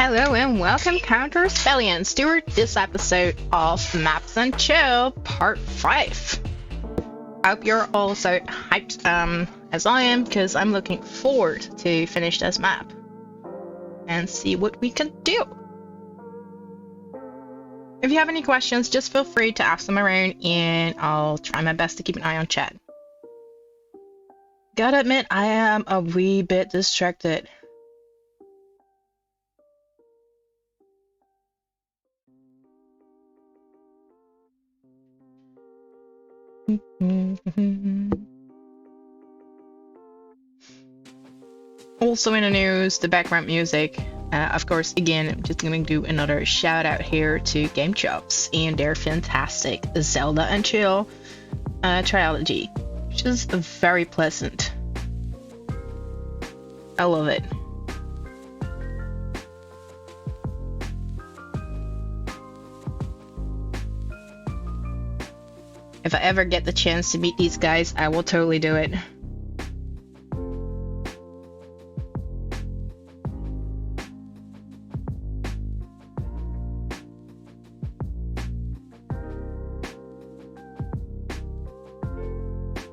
Hello and welcome, Counters Stallions, to this episode of Maps and Chill Part 5. I hope you're all so hyped as I am, because I'm looking forward to finish this map and see what we can do. If you have any questions, just feel free to ask them around and I'll try my best to keep an eye on chat. Gotta admit, I am a wee bit distracted. Also in the news, the background music. Of course, again, I'm just gonna do another shout out here to Game Chops and their fantastic Zelda and Chill trilogy, which is very pleasant. I love it. If I ever get the chance to meet these guys, I will totally do it.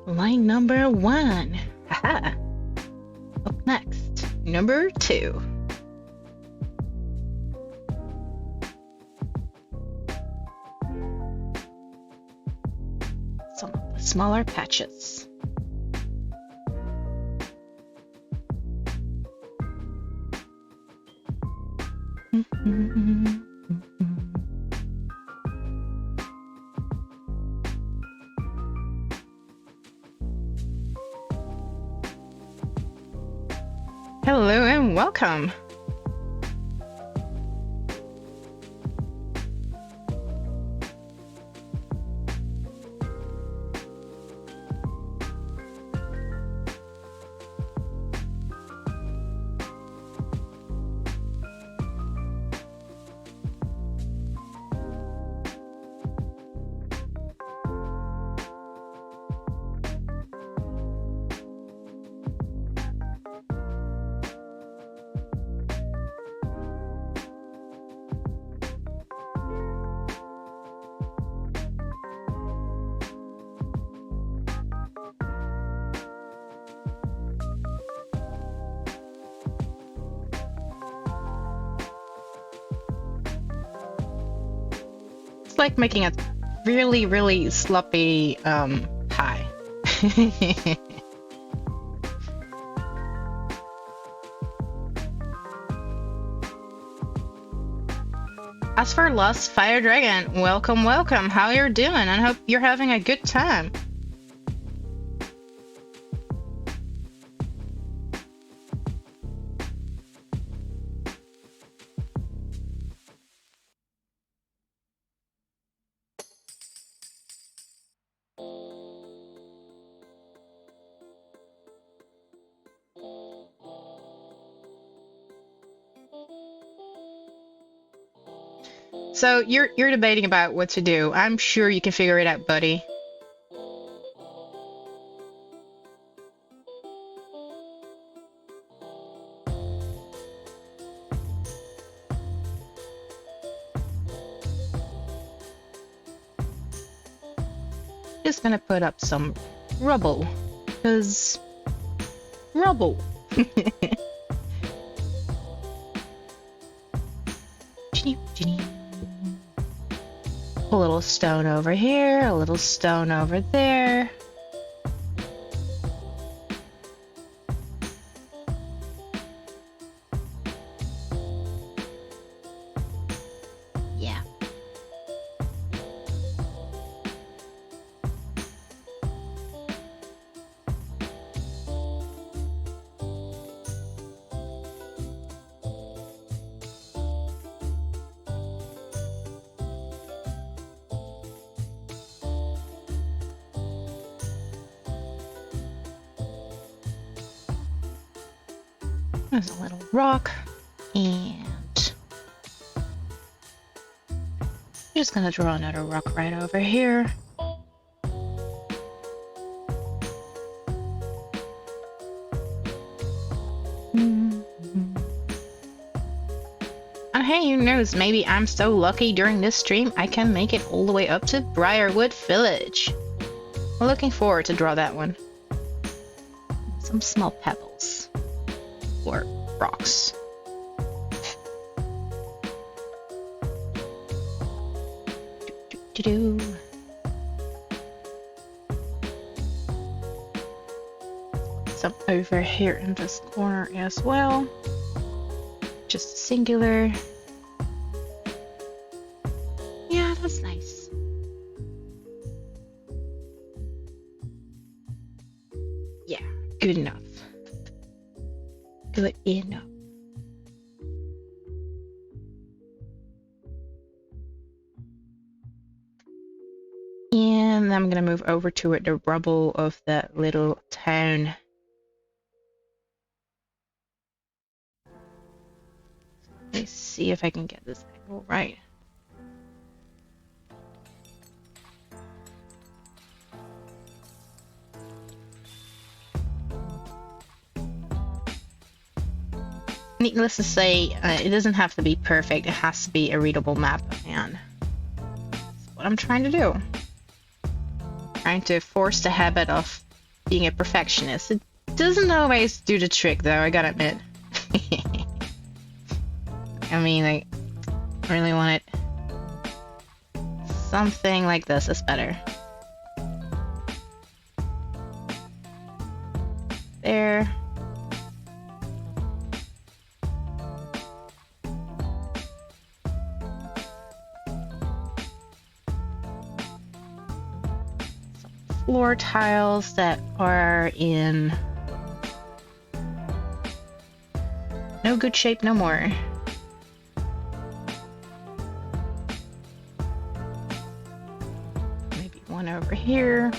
Line number 1. Haha. Up next, number 2. Some of the smaller patches. Hello and welcome. It's like making a really sloppy pie. As for Lost Fire Dragon, welcome. How you're doing? I hope you're having a good time. So you're debating about what to do. I'm sure you can figure it out, buddy. Just gonna put up some rubble, because rubble. A little stone over here, a little stone over there. Yeah. There's a little rock, and I'm just gonna draw another rock right over here. And hey, who knows, maybe I'm so lucky during this stream I can make it all the way up to Briarwood Village. I'm looking forward to draw that one. Some small pebbles. Or rocks. Do-do-do-do. Some over here in this corner as well. Just singular. Yeah, that's nice. Yeah, good enough. Good enough. And I'm gonna move over to it, the rubble of that little town. Let's see if I can get this angle right. Needless to say, it doesn't have to be perfect, it has to be a readable map, and that's what I'm trying to do. Trying to force the habit of being a perfectionist. It doesn't always do the trick though, I gotta admit. I mean, I really want it. Something like this is better. There. Floor tiles that are in no good shape no more. Maybe one over here.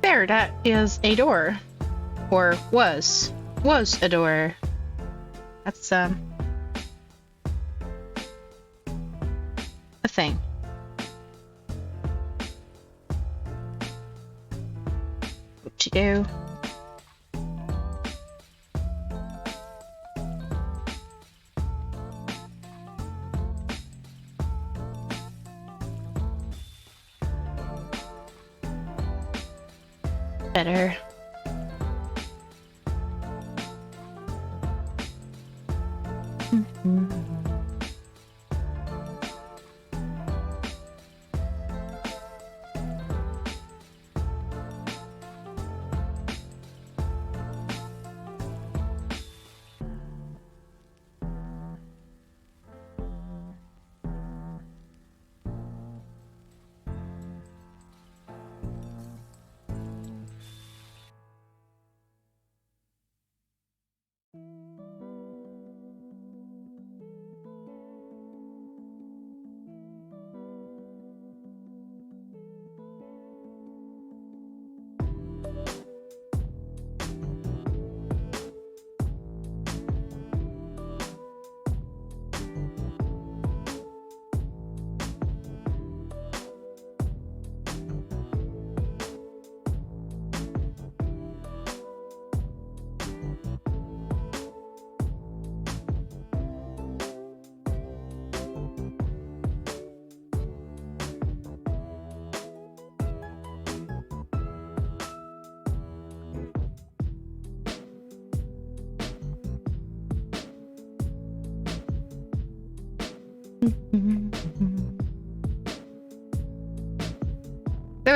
There, that is a door. Or was a door. That's a thing. What you do? Better.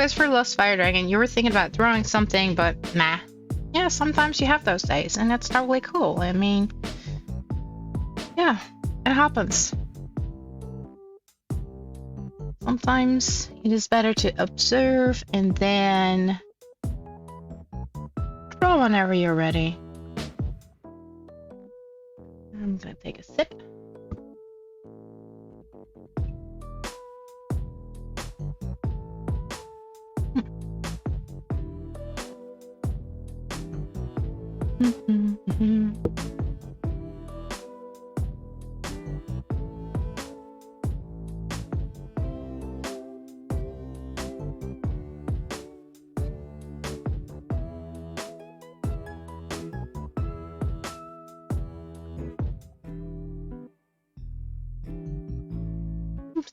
goes for Lost Fire Dragon. You were thinking about throwing something, but nah. Yeah, sometimes you have those days, and that's totally cool. I mean, yeah, it happens. Sometimes it is better to observe and then draw whenever you're ready. I'm gonna take a sip.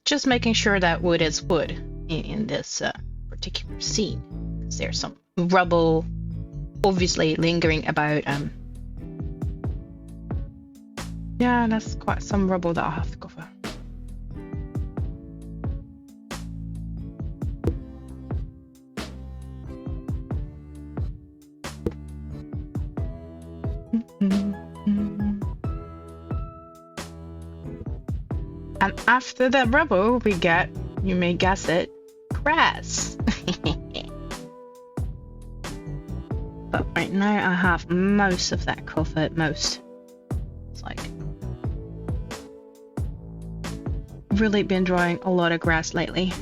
Just making sure that wood is wood in this particular scene, because there's some rubble obviously lingering about. Yeah, that's quite some rubble that I'll have to cover. And after the rubble, we get, you may guess it, grass. But right now I have most of that covered, most. It's like really been drawing a lot of grass lately.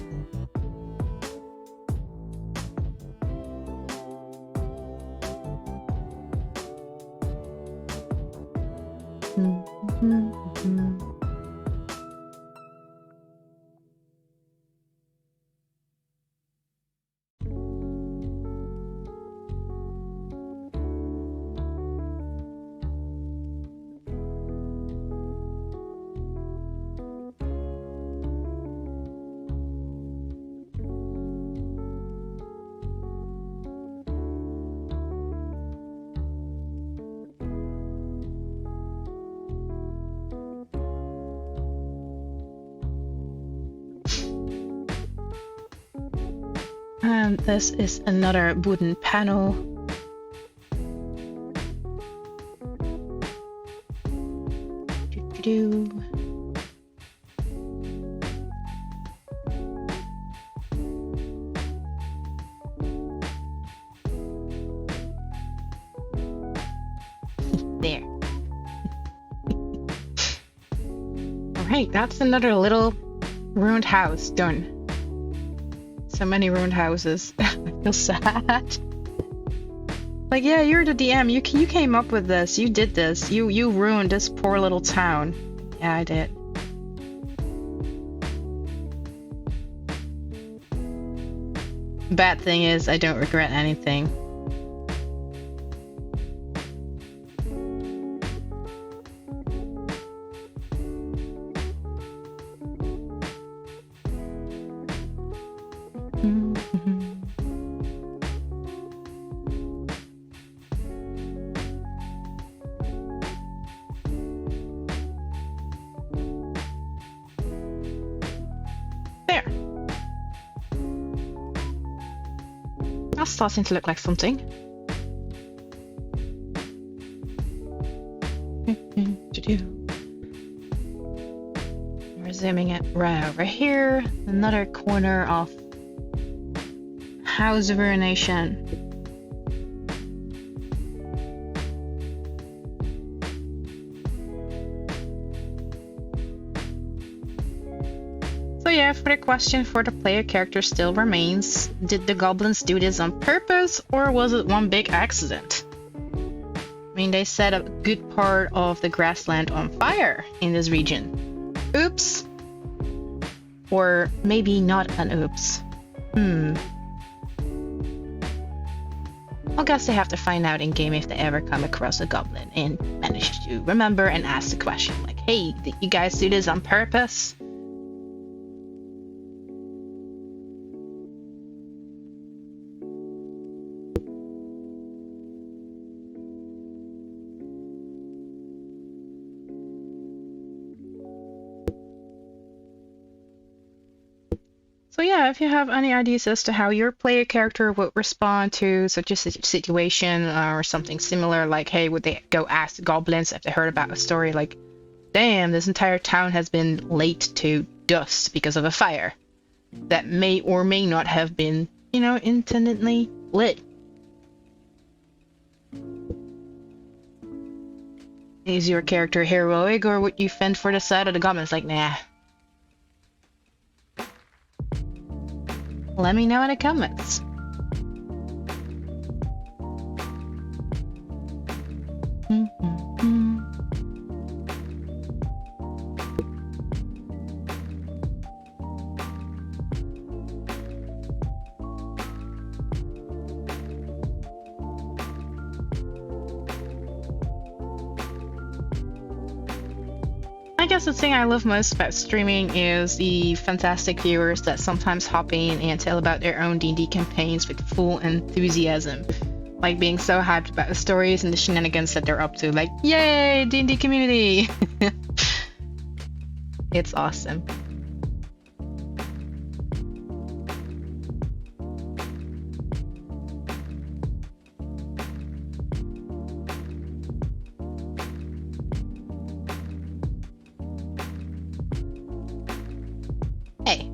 And this is another wooden panel. There. Alright, that's another little ruined house done. So many ruined houses. I feel sad. Like, yeah, you're the DM. You came up with this. You did this. You ruined this poor little town. Yeah, I did. Bad thing is, I don't regret anything. That's starting to look like something. We're zooming it right over here. Another corner of House of Ruination. So yeah, for the question for the player character still remains, did the goblins do this on purpose or was it one big accident? I mean, they set a good part of the grassland on fire in this region. Oops. Or maybe not an oops. I guess they have to find out in game if they ever come across a goblin and manage to remember and ask the question like, hey, did you guys do this on purpose? So yeah, if you have any ideas as to how your player character would respond to such a situation or something similar, like, hey, would they go ask the goblins if they heard about a story like, damn, this entire town has been laid to dust because of a fire that may or may not have been, you know, intentionally lit. Is your character heroic, or would you fend for the side of the goblins? Like, nah. Let me know in the comments. I guess the thing I love most about streaming is the fantastic viewers that sometimes hop in and tell about their own D&D campaigns with full enthusiasm. Like being so hyped about the stories and the shenanigans that they're up to. Like, yay, D&D community! It's awesome. Hey.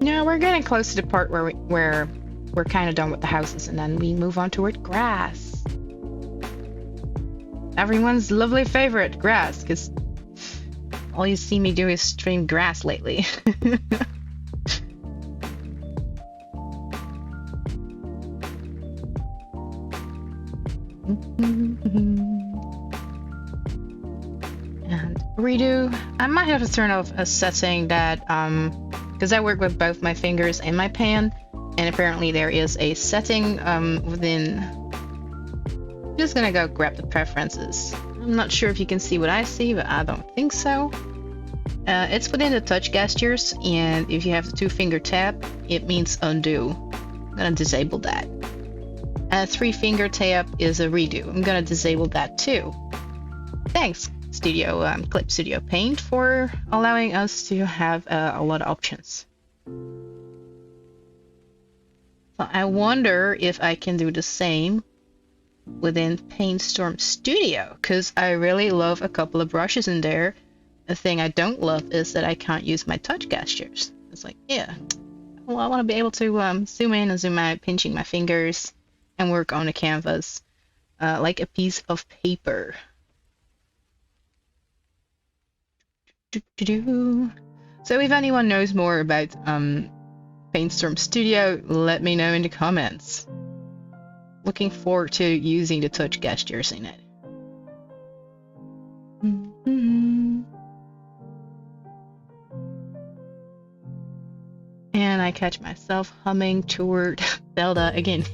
No, we're getting close to the part where we're kind of done with the houses, and then we move on toward grass. Everyone's lovely favorite, grass, because all you see me do is stream grass lately. And redo. I might have to turn off a setting that because I work with both my fingers and my pen, and apparently there is a setting within. I'm just gonna go grab the preferences. I'm not sure if you can see what I see, but I don't think so. It's within the touch gestures, and if you have the 2-finger tap, it means undo. I'm gonna disable that. A 3-finger tap is a redo. I'm gonna disable that too. Thanks, Clip Studio Paint, for allowing us to have a lot of options. So I wonder if I can do the same within PaintStorm Studio, because I really love a couple of brushes in there. The thing I don't love is that I can't use my touch gestures. It's like, yeah, well, I want to be able to zoom in and zoom out, pinching my fingers, and work on the canvas like a piece of paper. So if anyone knows more about PaintStorm Studio, let me know in the comments. Looking forward to using the touch gestures in it. And I catch myself humming toward Zelda again.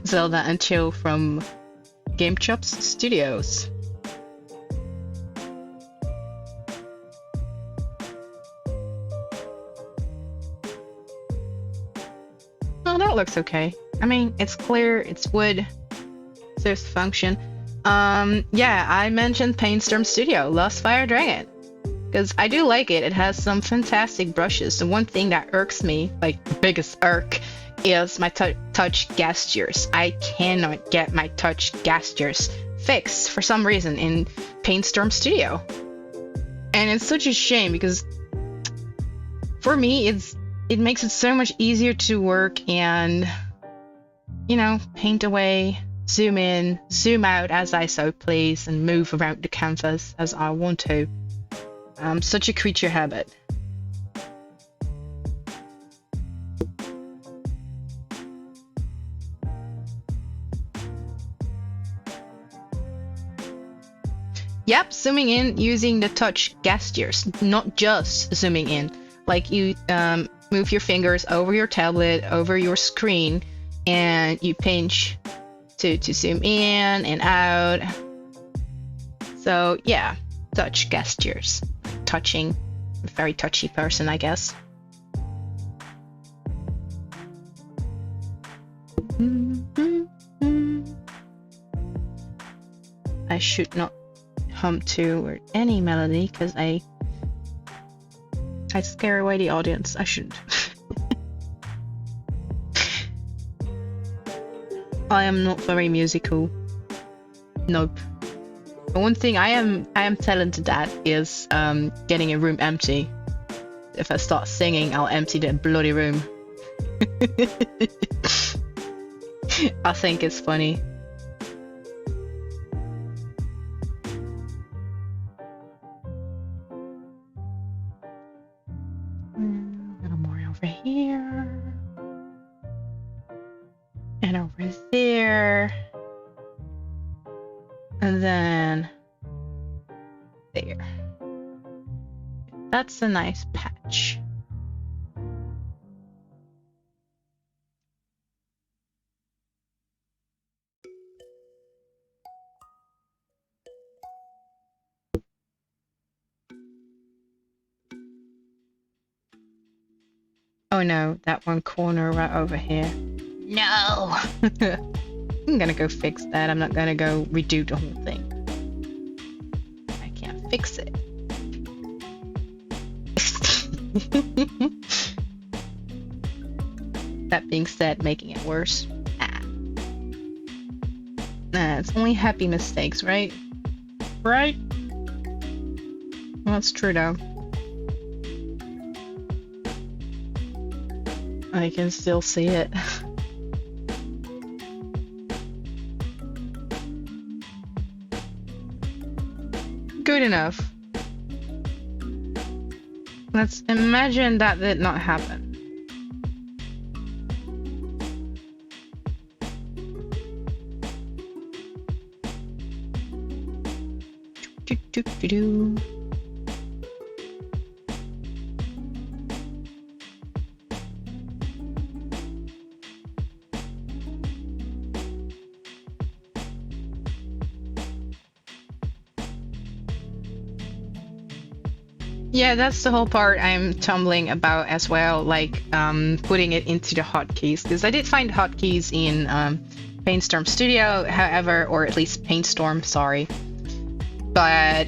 Zelda and Chill from GameChops Studios. Oh, that looks okay. I mean, it's clear, it's wood, there's function. Yeah, I mentioned PaintStorm Studio, Lost Fire Dragon, because I do like it. It has some fantastic brushes. The one thing that irks me, like the biggest irk, is my touch gestures. I cannot get my touch gestures fixed for some reason in PaintStorm Studio. And it's such a shame, because for me, it makes it so much easier to work and, you know, paint away, zoom in, zoom out as I so please, and move around the canvas as I want to. I'm such a creature habit. Yep, zooming in using the touch gestures, not just zooming in. Like you move your fingers over your tablet, over your screen, and you pinch to zoom in and out. So yeah, touch gestures. Touching, very touchy person, I guess. I should not hum to or any melody because I scare away the audience. I shouldn't. I am not very musical. Nope. The one thing I am talented at is getting a room empty. If I start singing, I'll empty the bloody room. I think it's funny. A little more over here. And over there. And then there. That's a nice patch. Oh no, that one corner right over here. No! I'm gonna go fix that. I'm not gonna go redo the whole thing. I can't fix it. That being said, making it worse. It's only happy mistakes, right? Right? Well, that's true though. I can still see it. Good enough. Let's imagine that did not happen. Do. Yeah, that's the whole part I'm tumbling about as well, like putting it into the hotkeys, because I did find hotkeys in PaintStorm Studio, however, or at least PaintStorm, sorry. But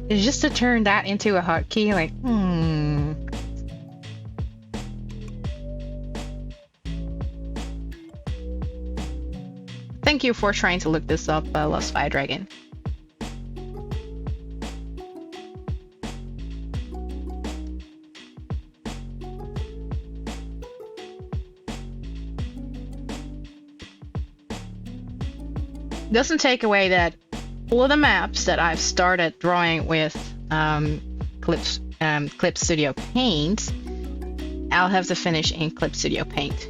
just to turn that into a hotkey, like, Thank you for trying to look this up, Lost Fire Dragon. Doesn't take away that all of the maps that I've started drawing with Clip Studio Paint, I'll have to finish in Clip Studio Paint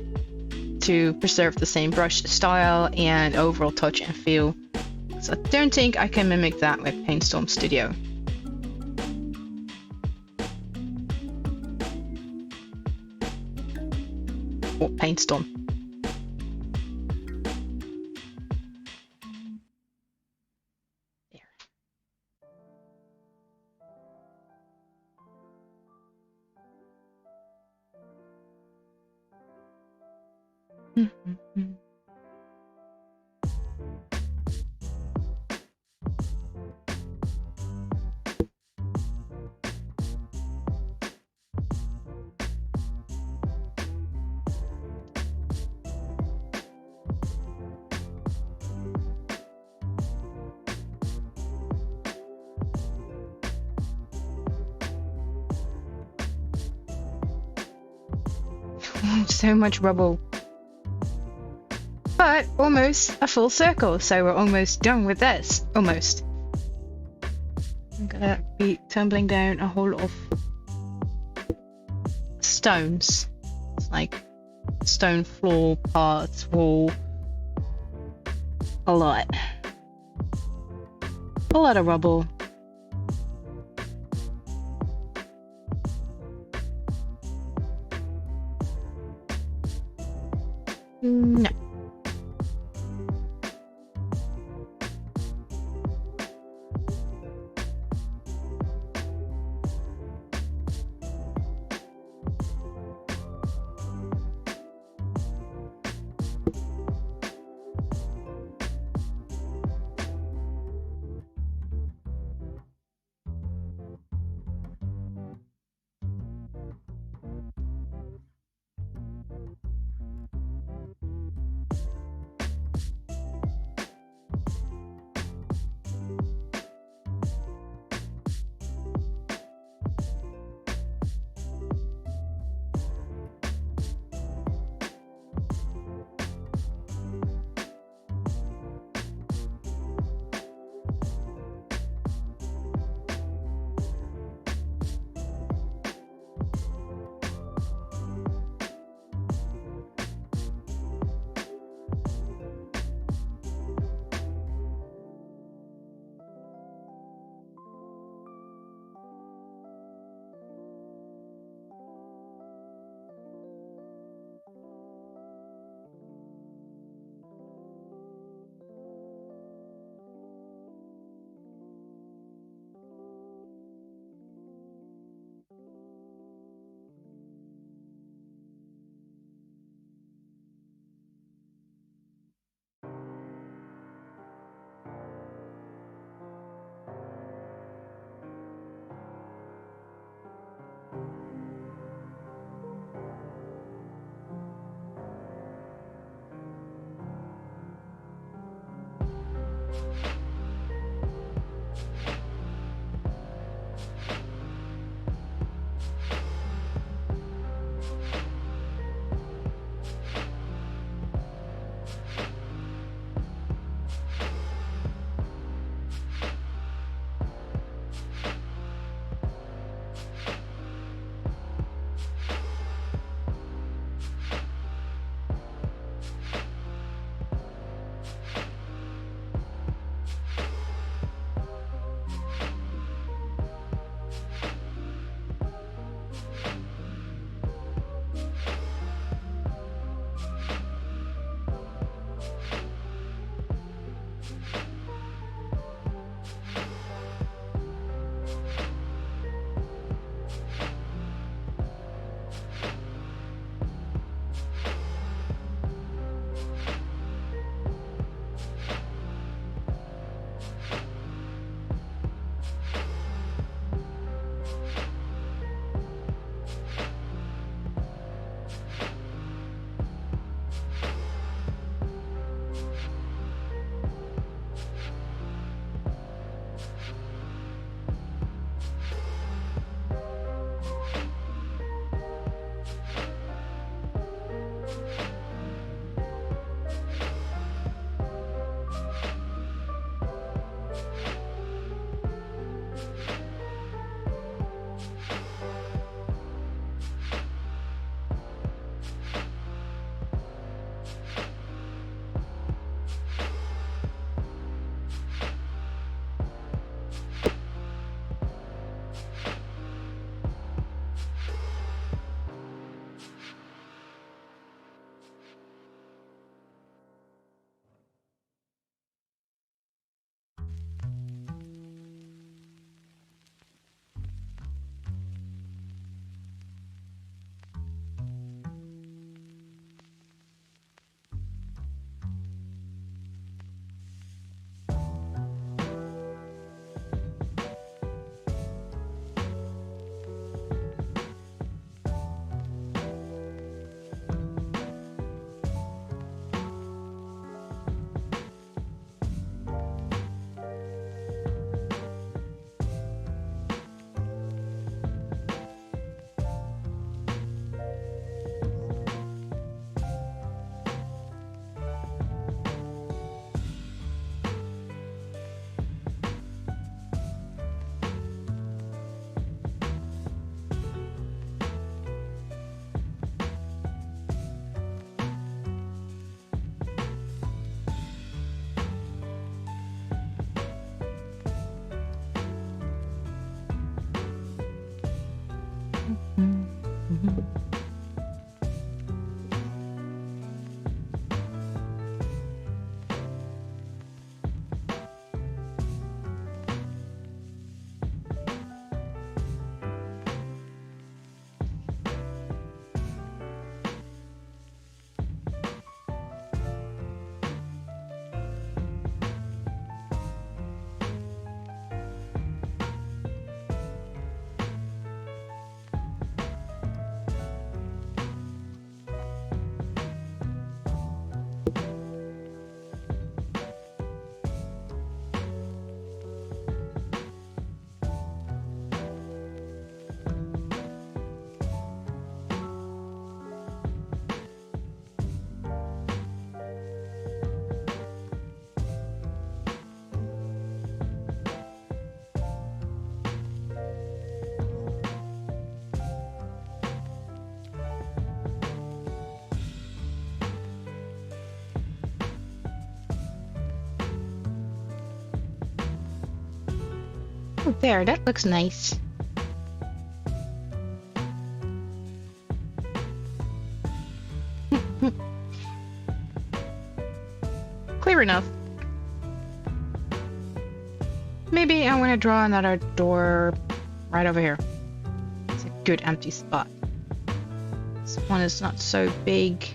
to preserve the same brush style and overall touch and feel. So I don't think I can mimic that with PaintStorm Studio. Or PaintStorm. So much rubble. But almost a full circle, so we're almost done with this. Almost. I'm gonna be tumbling down a whole lot of stones. It's like stone floor, parts, wall. A lot. A lot of rubble. No. Oh, there, that looks nice. Clear enough. Maybe I want to draw another door right over here. It's a good empty spot. This one is not so big.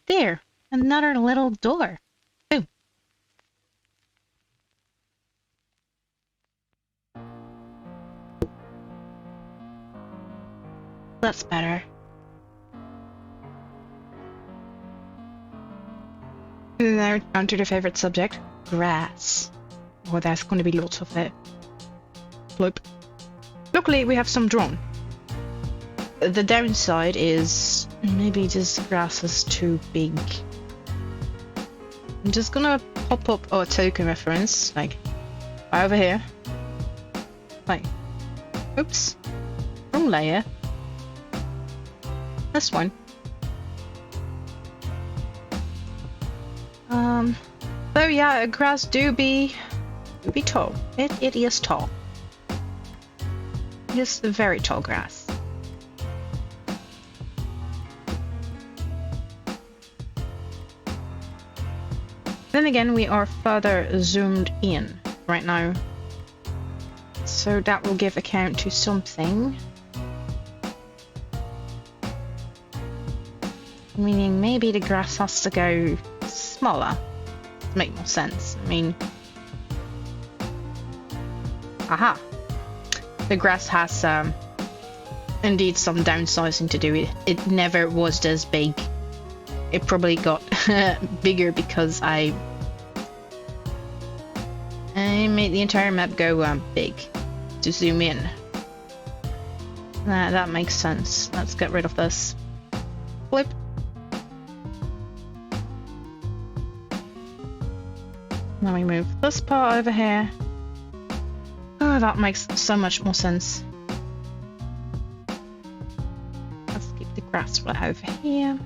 There, another little door. Ooh. That's better. Now onto the favorite subject, grass. Oh, there's going to be lots of it. Bloop. Luckily, we have some drawn. The downside is maybe this grass is too big. I'm just gonna pop up our token reference, like right over here. Like, oops, wrong layer. This one. So yeah, grass do be tall. It is tall. It is very tall grass. Then again, we are further zoomed in right now, so that will give account to something. Meaning maybe the grass has to go smaller to make more sense. I mean, aha! The grass has indeed some downsizing to do. It never was this big. It probably got bigger because I made the entire map go big to zoom in. That makes sense. Let's get rid of this. Flip. Now we move this part over here. Oh, that makes so much more sense. Let's keep the grass right over here.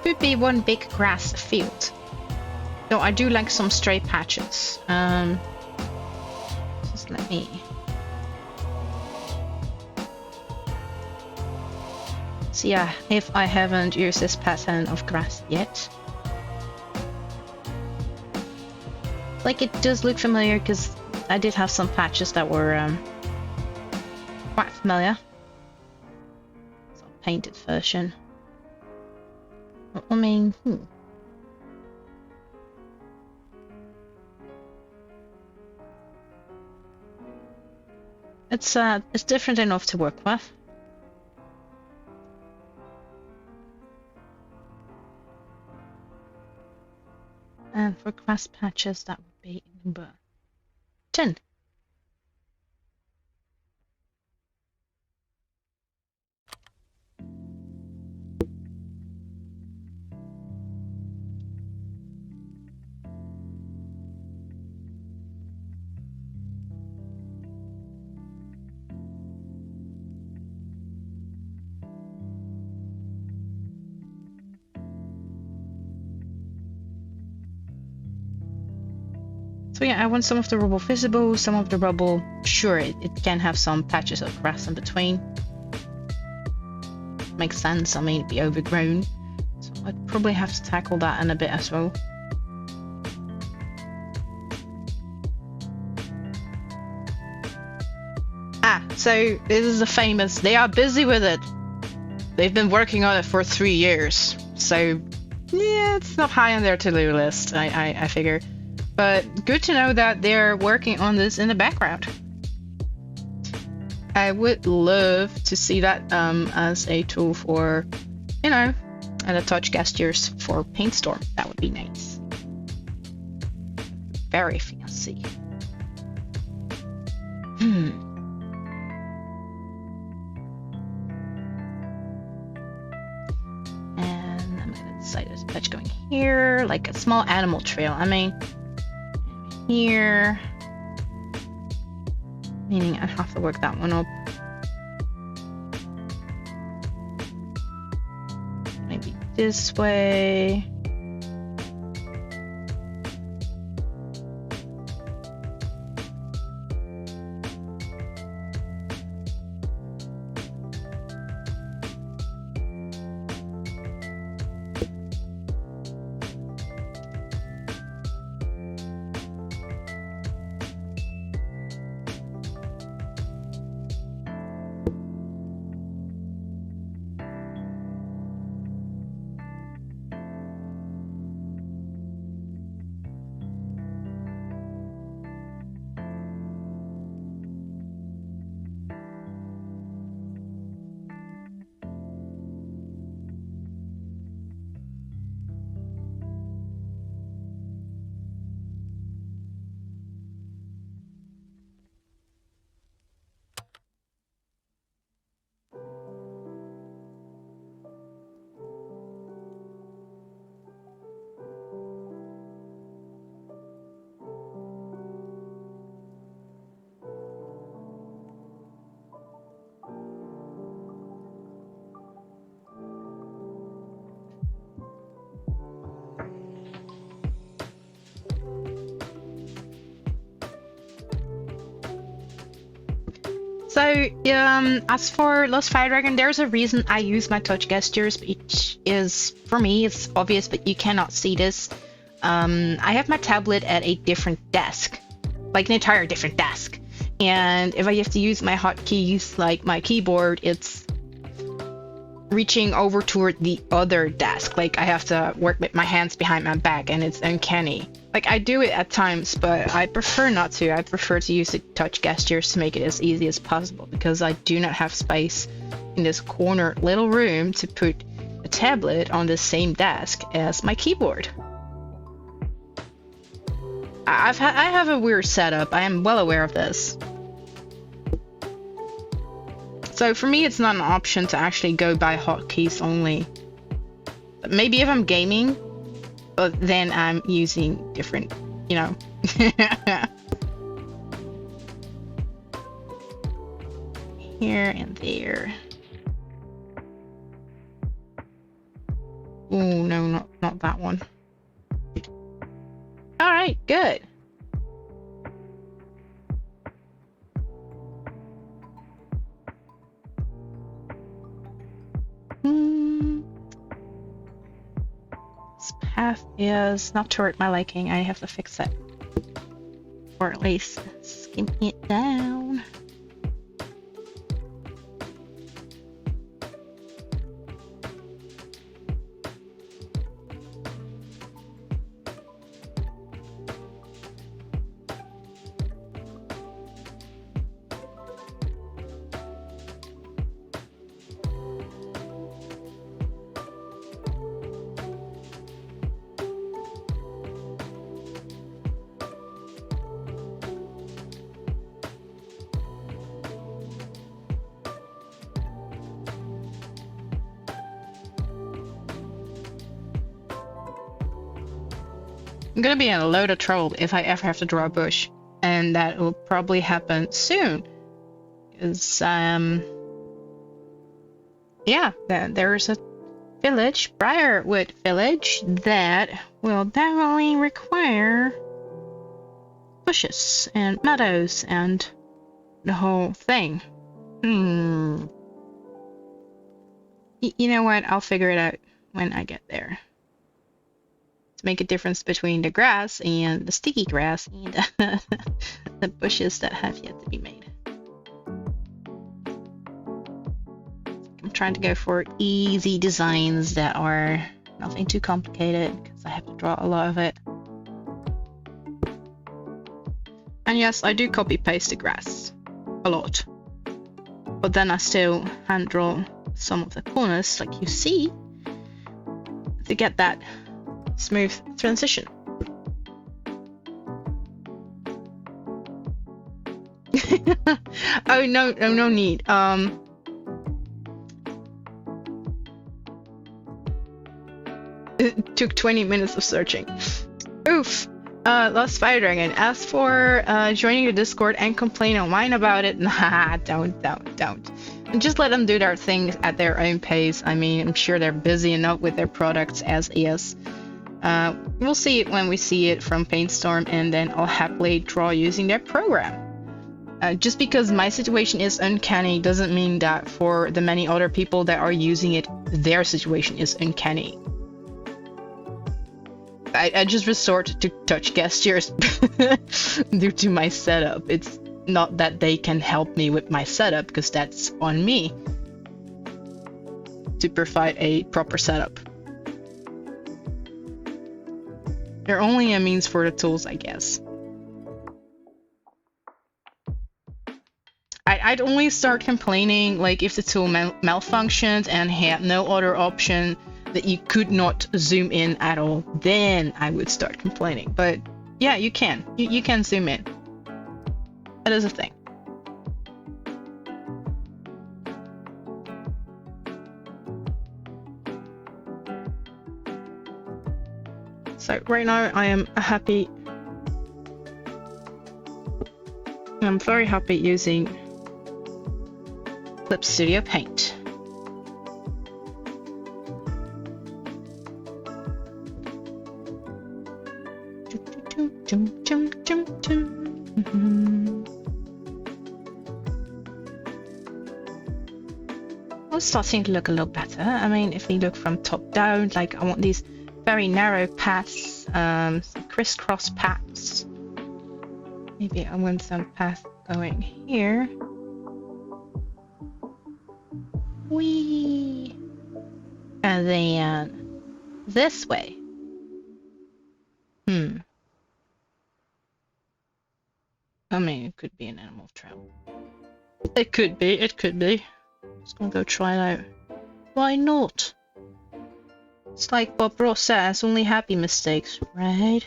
Could be one big grass field. Though I do like some stray patches. Just let me see if I haven't used this pattern of grass yet. Like, it does look familiar because I did have some patches that were quite familiar. It's a painted version. I mean, it's different enough to work with. And for grass patches, that would be number 10. So yeah, I want some of the rubble visible, some of the rubble, sure, it can have some patches of grass in between. Makes sense, I mean, it'd be overgrown. So I'd probably have to tackle that in a bit as well. So this is a famous, they are busy with it. They've been working on it for 3 years. So yeah, it's not high on their to-do list, I figure. But good to know that they're working on this in the background. I would love to see that as a tool for, you know, and the touch gestures for Paintstorm. That would be nice. Very fancy. And I'm gonna decide there's a touch going here, like a small animal trail. I mean, here. Meaning I have to work that one up. Maybe this way. So, as for Lost Fire Dragon, there's a reason I use my touch gestures, which is, for me, it's obvious, but you cannot see this. I have my tablet at a different desk, like an entire different desk. And if I have to use my hotkeys, like my keyboard, it's reaching over toward the other desk. Like, I have to work with my hands behind my back, and it's uncanny. Like, I do it at times, but I prefer not to. I prefer to use the touch gestures to make it as easy as possible, because I do not have space in this corner little room to put a tablet on the same desk as my keyboard. I have a weird setup. I am well aware of this. So for me, it's not an option to actually go by hotkeys only. Maybe if I'm gaming, but then I'm using different, you know. Here and there. Oh no, not that one. All right, good. This path is not toward my liking. I have to fix it. Or at least skim it down. I'm gonna be in a load of trouble if I ever have to draw a bush, and that will probably happen soon. Because, yeah, there's a village, Briarwood Village, that will definitely require bushes and meadows and the whole thing. You know what? I'll figure it out when I get there. To make a difference between the grass and the sticky grass and the bushes that have yet to be made. I'm trying to go for easy designs that are nothing too complicated because I have to draw a lot of it. And yes, I do copy paste the grass a lot, but then I still hand draw some of the corners like you see to get that smooth transition. Oh no need. It took 20 minutes of searching. Oof. Lost Fire Dragon. As for joining the Discord and complain or whine about it, nah, don't. And just let them do their thing at their own pace. I mean, I'm sure they're busy enough with their products as is. We'll see it when we see it from Paintstorm, and then I'll happily draw using their program. Just because my situation is uncanny doesn't mean that for the many other people that are using it, their situation is uncanny. I just resort to touch gestures due to my setup. It's not that they can help me with my setup, because that's on me to provide a proper setup. They're only a means for the tools, I guess. I'd only start complaining like if the tool malfunctioned and had no other option that you could not zoom in at all, then I would start complaining. But yeah, you can. You can zoom in. That is a thing. So right now I am happy. I'm very happy using Clip Studio Paint. Well, it's starting to look a little better. I mean, if we look from top down, like I want these very narrow paths, some crisscross paths. Maybe I want some path going here. Whee! And then this way. I mean, it could be an animal trail. It could be. Just gonna go try it out. Why not? It's like Bob Ross says, only happy mistakes, right?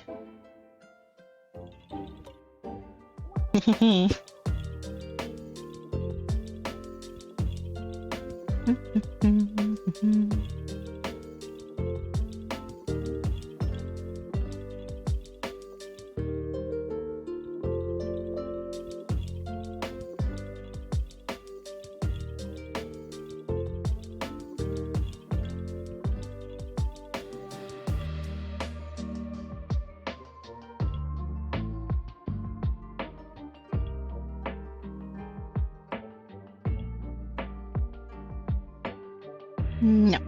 No.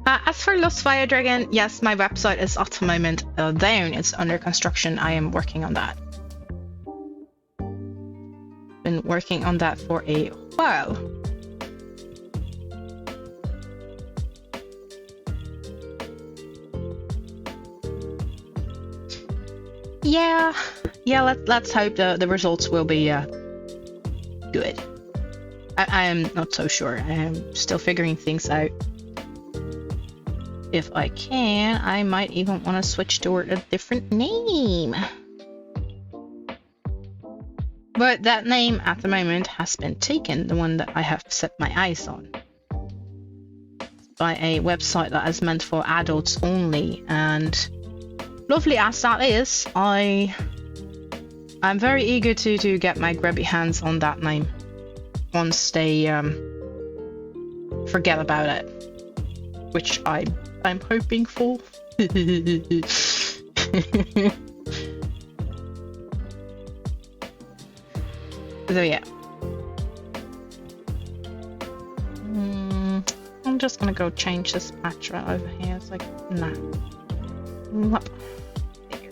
As for Lost Fire Dragon, yes, my website is at the moment down. It's under construction. I am working on that. Been working on that for a while. Yeah, let's hope the results will be good. I am not so sure. I am still figuring things out. If I can, I might even want to switch toward a different name. But that name at the moment has been taken, the one that I have set my eyes on, by a website that is meant for adults only. And lovely as that is, I'm very eager to get my grubby hands on that name once they forget about it, which I'm hoping for. So yeah. I'm just gonna go change this spatula over here. It's like, nah. Nope. There.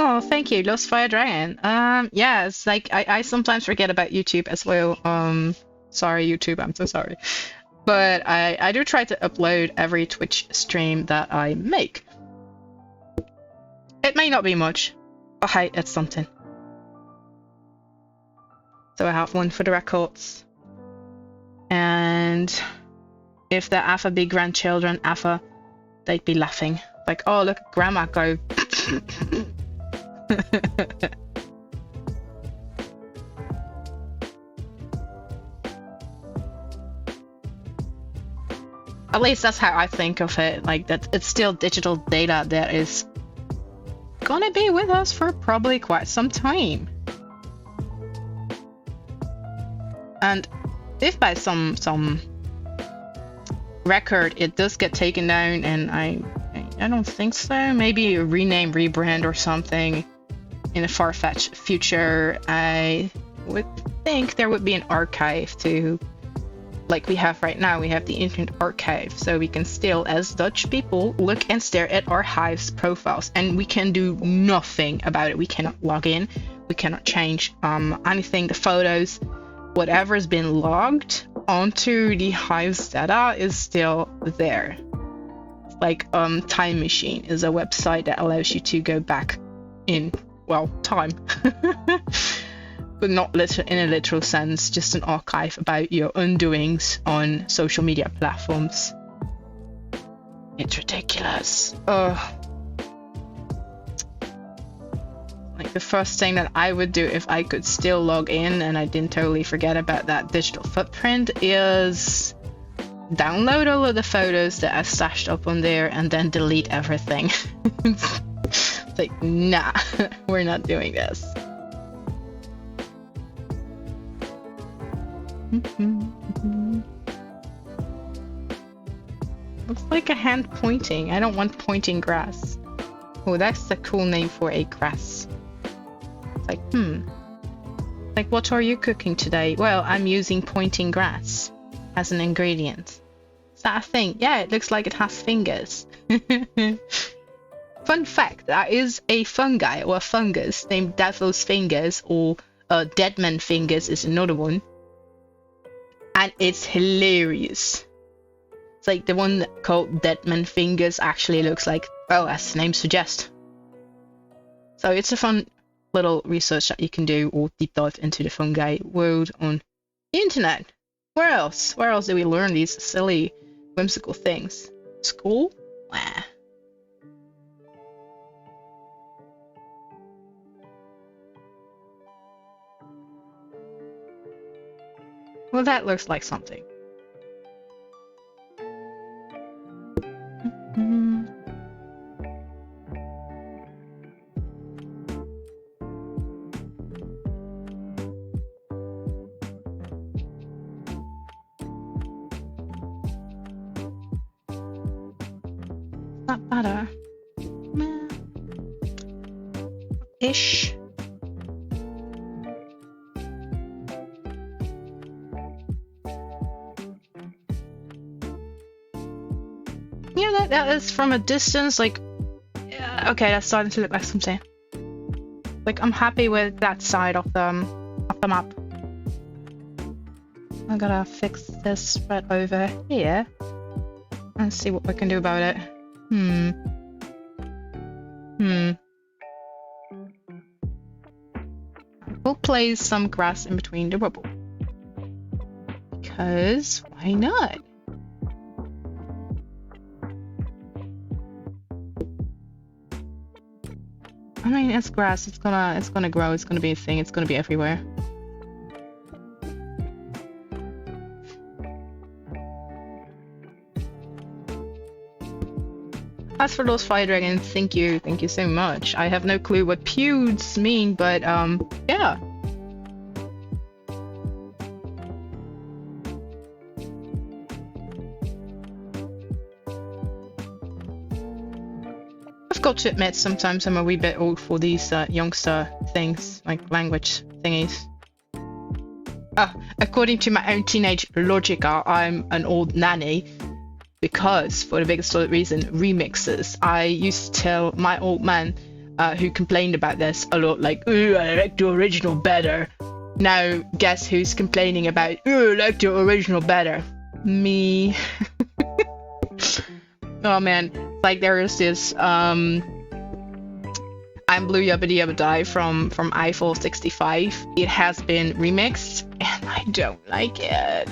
Oh, thank you, Lost Fire Dragon. Yeah, it's like I sometimes forget about YouTube as well. Sorry, YouTube, I'm so sorry. But I do try to upload every Twitch stream that I make. It may not be much, but hey, it's something. So I have one for the records. And if the Alpha be grandchildren, Alpha, they'd be laughing. Like, oh, look at Grandma go. At least that's how I think of it, like that it's still digital data that is gonna be with us for probably quite some time. And if by some record it does get taken down, and I don't think so, maybe a rename, rebrand or something in a far-fetched future, I would think there would be an archive to, like we have right now. We have the Internet Archive, so we can still, as Dutch people, look and stare at archives profiles, and we can do nothing about it. We cannot log in, we cannot change anything. The photos, whatever has been logged onto the Hive's data is still there. Like Time Machine is a website that allows you to go back in, well, time. But not in a literal sense, just an archive about your undoings on social media platforms. It's ridiculous. Like the first thing that I would do if I could still log in and I didn't totally forget about that digital footprint is download all of the photos that I've stashed up on there and then delete everything. It's like, nah, we're not doing this. Looks like a hand pointing. I don't want pointing grass. Oh, that's a cool name for a grass. It's like, like, what are you cooking today? Well, I'm using pointing grass as an ingredient. Is that a thing? Yeah, it looks like it has fingers. Fun fact, that is a fungi or a fungus named Devil's Fingers, or Deadman Fingers is another one. And it's hilarious. It's like the one called Deadman Fingers actually looks like, well, as the name suggests. So it's a fun little research that you can do, or deep dive into the fungi world on the internet. Where else? Where else do we learn these silly, whimsical things? School? Wah. Well, that looks like something. Not better. Ish. Yeah, that is from a distance, like, yeah, okay, that's starting to look like something. Like, I'm happy with that side of the map. I gotta fix this right over here and see what we can do about it. We'll place some grass in between the rubble. Because why not? I mean, it's grass. It's gonna grow. It's gonna be a thing. It's gonna be everywhere. As for those fire dragons, thank you so much. I have no clue what pewds mean, but yeah. I've got to admit, sometimes I'm a wee bit old for these youngster things, like language thingies. According to my own teenage logica, I'm an old nanny. Because, for the biggest solid reason, remixes. I used to tell my old man, who complained about this a lot, like, ooh, I like the original better. Now, guess who's complaining about, ooh, I like the original better? Me. Oh man, like there is this, I'm Blue Yubbity Yubba Die from Eiffel 65. It has been remixed, and I don't like it.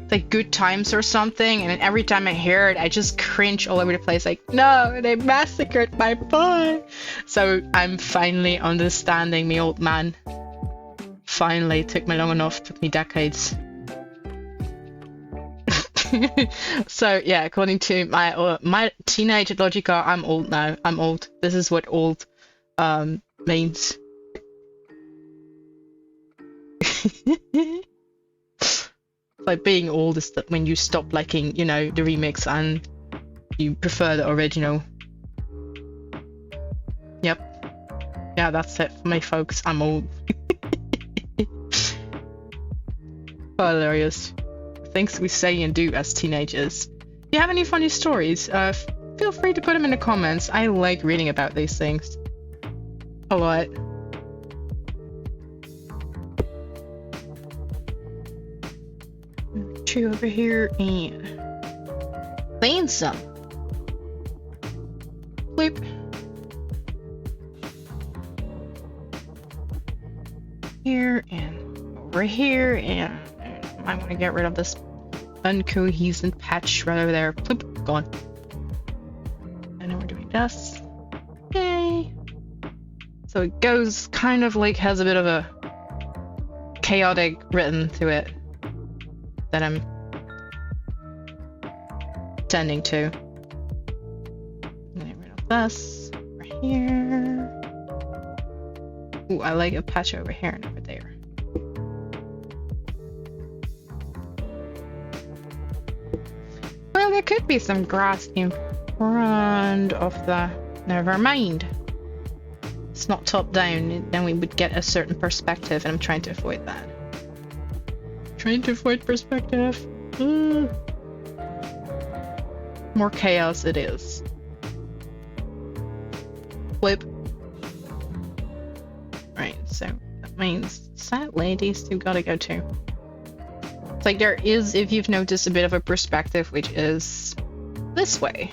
Like Good Times or something, and every time I hear it I just cringe all over the place, like, no, they massacred my boy. So I'm finally understanding me old man. Finally, it took me long enough, took me decades. So yeah, according to my teenage logica, I'm old now. I'm old. This is what old means. Like being old is that when you stop liking, you know, the remix and you prefer the original. Yep. Yeah, that's it for me, folks. I'm old. Hilarious. Things we say and do as teenagers. If you have any funny stories, feel free to put them in the comments. I like reading about these things a lot. Two over here and clean some. Bloop. Here and over here, and I want to get rid of this uncohesive patch right over there. Bloop, gone. And then we're doing this. Yay! So it goes kind of like has a bit of a chaotic rhythm to it that I'm tending to. Get rid of this right here. Ooh, I like a patch over here and over there. Well, there could be some grass in front of the... Never mind. It's not top down, then we would get a certain perspective, and I'm trying to avoid that. Trying to avoid perspective. More chaos it is. Flip. Right, so that means sadly these two gotta go too. It's like there is, if you've noticed, a bit of a perspective which is this way.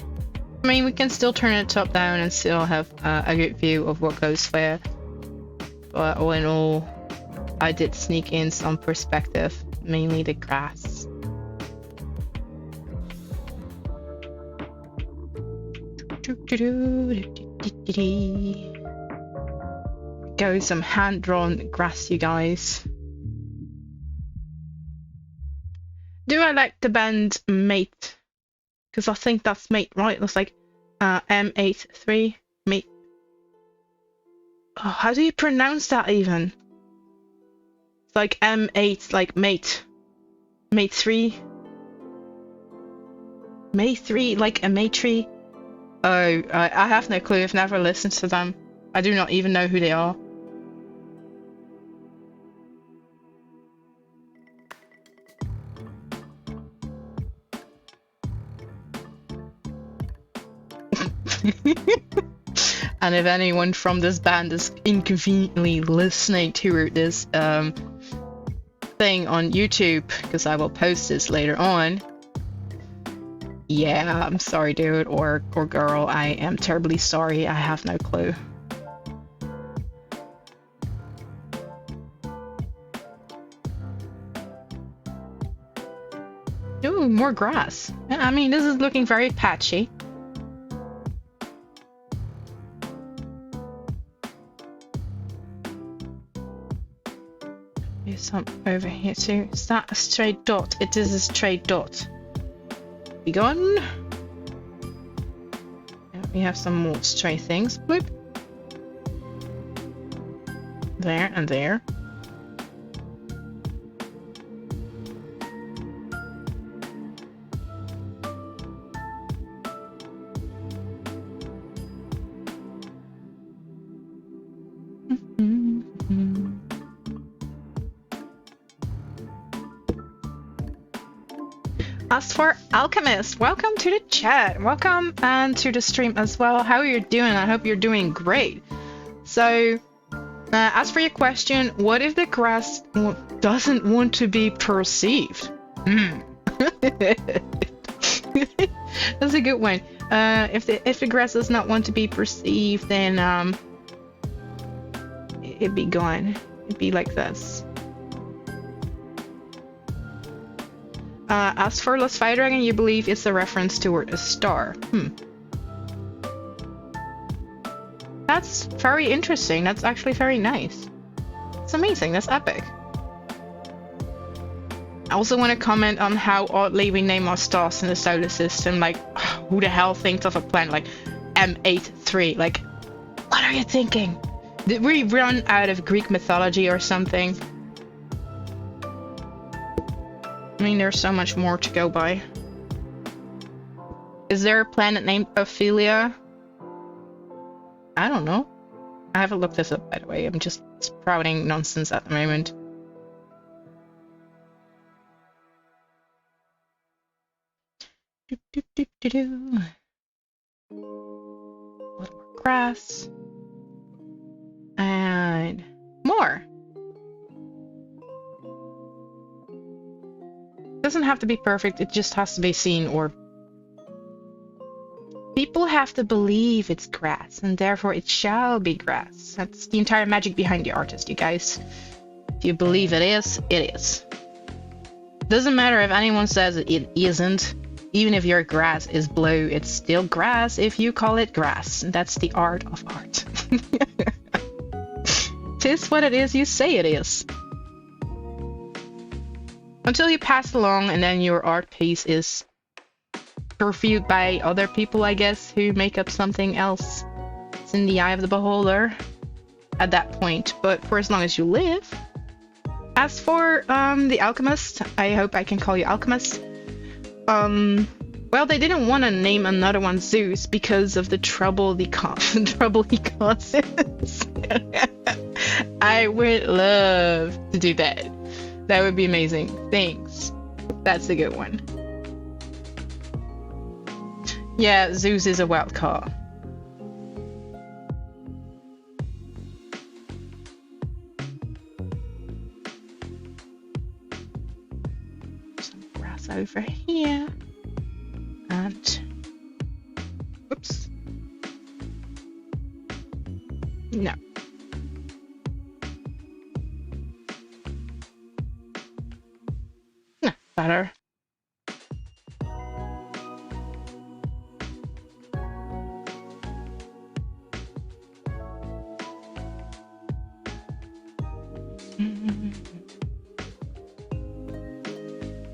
I mean, we can still turn it top down and still have a good view of what goes where. But all in all, I did sneak in some perspective, mainly the grass. Go some hand-drawn grass, you guys. Do I like the band Mate? Because I think that's Mate, right? It looks like M83 Mate. Oh, how do you pronounce that even? It's like M8, like Mate. Mate 3. Mate 3, like a Mate 3. Oh, I have no clue. I've never listened to them. I do not even know who they are. And if anyone from this band is inconveniently listening to this thing on YouTube, because I will post this later on, yeah, I'm sorry, dude or girl. I am terribly sorry. I have no clue. Ooh, more grass. I mean, this is looking very patchy. There's some over here too. Is that a straight dot? It is a straight dot. Be gone. we have some more stray things. Bloop. There and there. As for Alchemist, welcome to the chat. Welcome and to the stream as well. How are you doing? I hope you're doing great. So, as for your question, what if the grass doesn't want to be perceived? That's a good one. If the grass does not want to be perceived, then it'd be gone. It'd be like this. As for Lost Fire Dragon, you believe it's a reference toward a star. That's very interesting. That's actually very nice. It's amazing. That's epic. I also want to comment on how oddly we name our stars in the solar system. Like, who the hell thinks of a planet like M83? Like, what are you thinking? Did we run out of Greek mythology or something? I mean, there's so much more to go by. Is there a planet named Ophelia? I don't know. I haven't looked this up, by the way. I'm just sprouting nonsense at the moment. A little more grass. And more. Doesn't have to be perfect, it just has to be seen, or people have to believe it's grass and therefore it shall be grass. That's the entire magic behind the artist, you guys. If you believe it is, it is. Doesn't matter if anyone says it isn't. Even if your grass is blue, it's still grass if you call it grass. That's the art of art. Tis what it is you say it is. Until you pass it along and then your art piece is reviewed by other people, I guess, who make up something else. It's in the eye of the beholder at that point, but for as long as you live. As for the Alchemist, I hope I can call you Alchemist. Well, they didn't want to name another one Zeus because of the trouble he causes. I would love to do that. That would be amazing. Thanks. That's a good one. Yeah, Zeus is a wild card. Some grass over here. And... Oops. No. Better.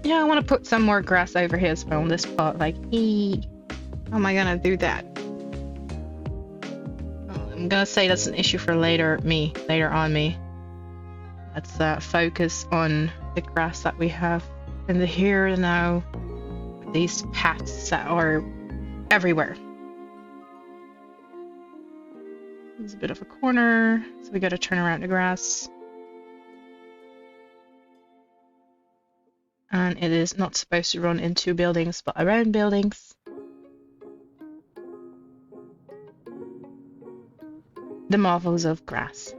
Yeah, I want to put some more grass over here as well on this part. Like, how am I gonna do that? Oh, I'm gonna say that's an issue for later on me. Let's focus on the grass that we have in the here and now. These paths that are everywhere. There's a bit of a corner, so we gotta turn around the grass. And it is not supposed to run into buildings, but around buildings. The marvels of grass.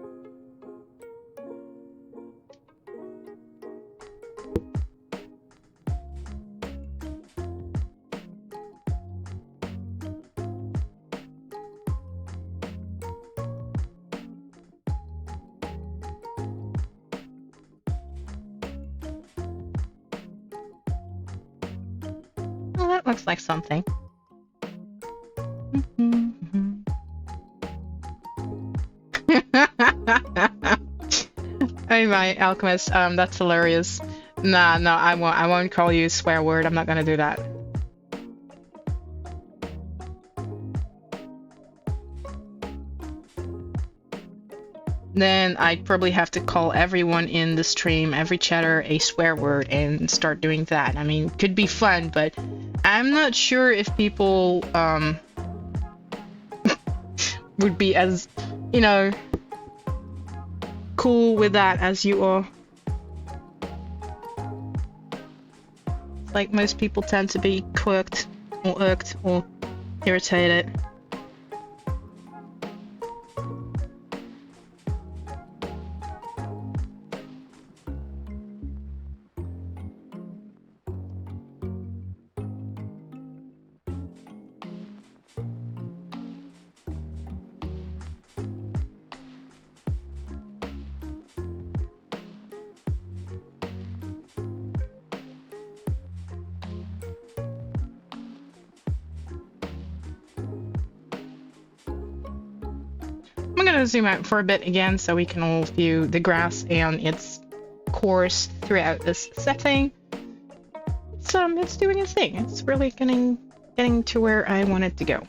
Looks like something. Oh my, Alchemist, that's hilarious. Nah, no, I won't call you a swear word. I'm not gonna do that. then I'd probably have to call everyone in the stream, every chatter, a swear word and start doing that. I mean, could be fun, but I'm not sure if people would be as, you know, cool with that as you are. Like, most people tend to be quirked or irked or irritated. I'm gonna zoom out for a bit again so we can all view the grass and its course throughout this setting. It's doing its thing. It's really getting to where I want it to go.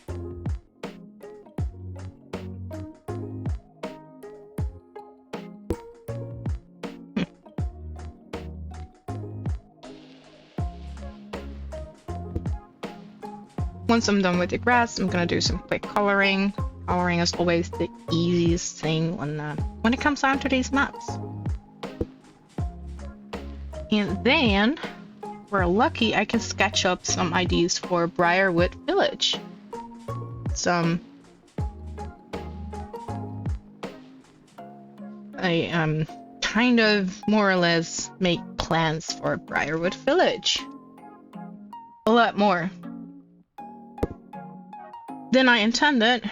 Once I'm done with the grass, I'm gonna do some quick coloring. Coloring is always the easiest thing when it comes down to these maps. And then, if we're lucky, I can sketch up some ideas for Briarwood Village. I kind of more or less make plans for Briarwood Village. A lot more than I intended.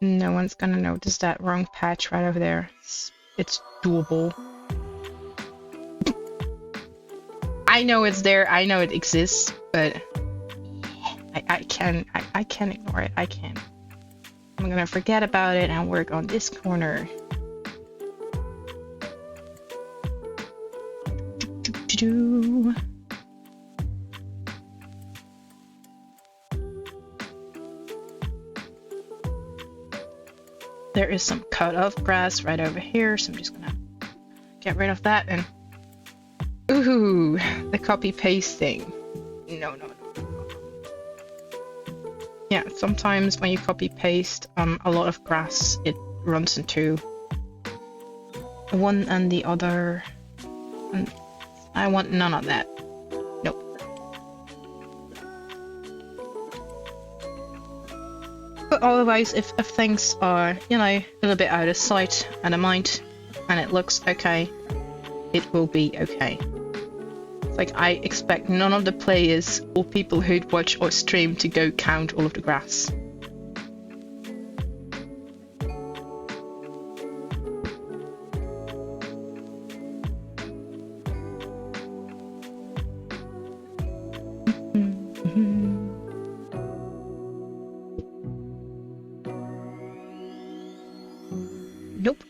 No one's gonna notice that wrong patch right over there. It's doable. I know it's there, I know it exists, but I can't ignore it. I can't. I'm gonna forget about it and work on this corner. There is some cut off grass right over here, so I'm just gonna get rid of that. And ooh, the copy pasting. No. Yeah, sometimes when you copy paste a lot of grass, it runs into one and the other, and I want none of that. Nope. But otherwise, if things are, you know, a little bit out of sight and of mind, and it looks okay, it will be okay. Like, I expect none of the players or people who'd watch or stream to go count all of the grass. Nope.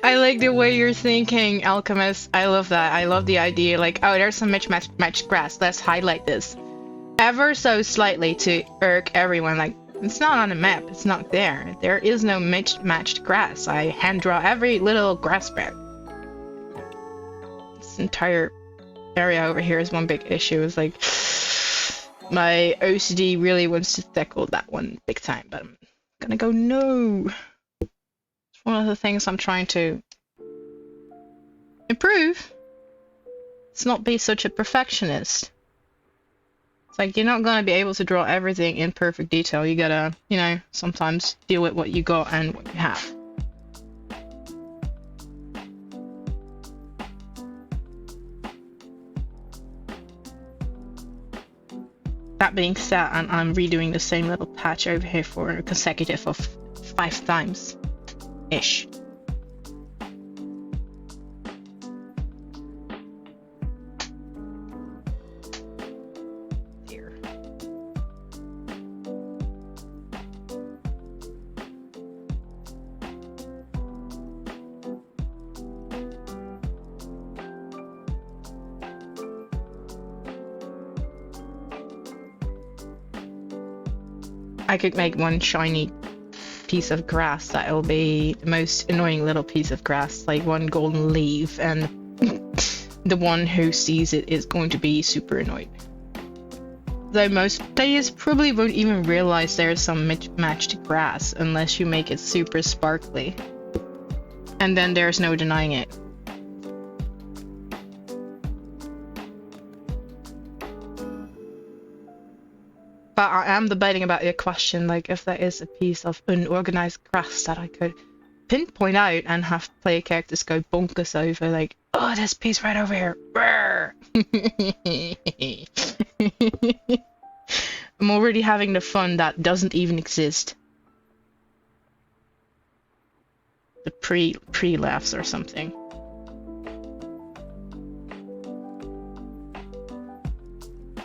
I like the way you're thinking, Alchemist. I love that. I love the idea, like, oh, there's some matched grass. Let's highlight this ever so slightly to irk everyone. Like, it's not on the map. It's not there. There is no matched grass. I hand draw every little grass bed. This entire area over here is one big issue. It's like, my OCD really wants to tackle that one big time, but I'm gonna go no. One of the things I'm trying to improve. It's not be such a perfectionist. It's like you're not gonna be able to draw everything in perfect detail. You gotta, you know, sometimes deal with what you got and what you have. That being said, I'm redoing the same little patch over here for a consecutive of 5 times-ish. Here. I could make one shiny piece of grass that will be the most annoying little piece of grass, like one golden leaf, and the one who sees it is going to be super annoyed. Though most players probably won't even realize there's some matched grass unless you make it super sparkly. And then there's no denying it. But I am debating about your question, like if there is a piece of unorganized grass that I could pinpoint out and have player characters go bonkers over, like, oh, this piece right over here. I'm already having the fun that doesn't even exist. The pre-laughs or something.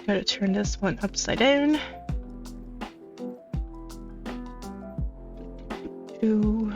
Gotta turn this one upside down. Two.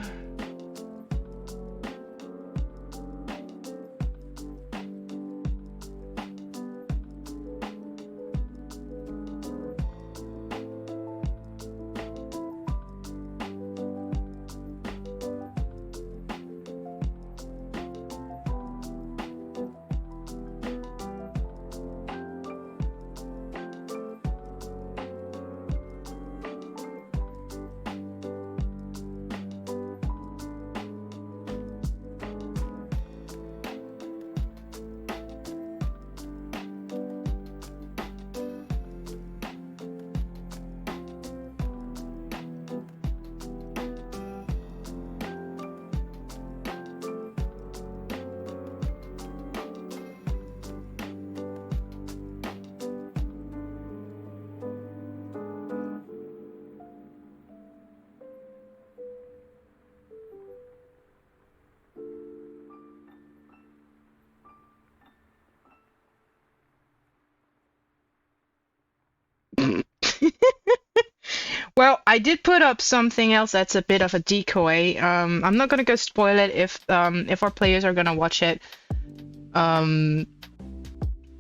Well, I did put up something else that's a bit of a decoy. I'm not gonna go spoil it if our players are gonna watch it.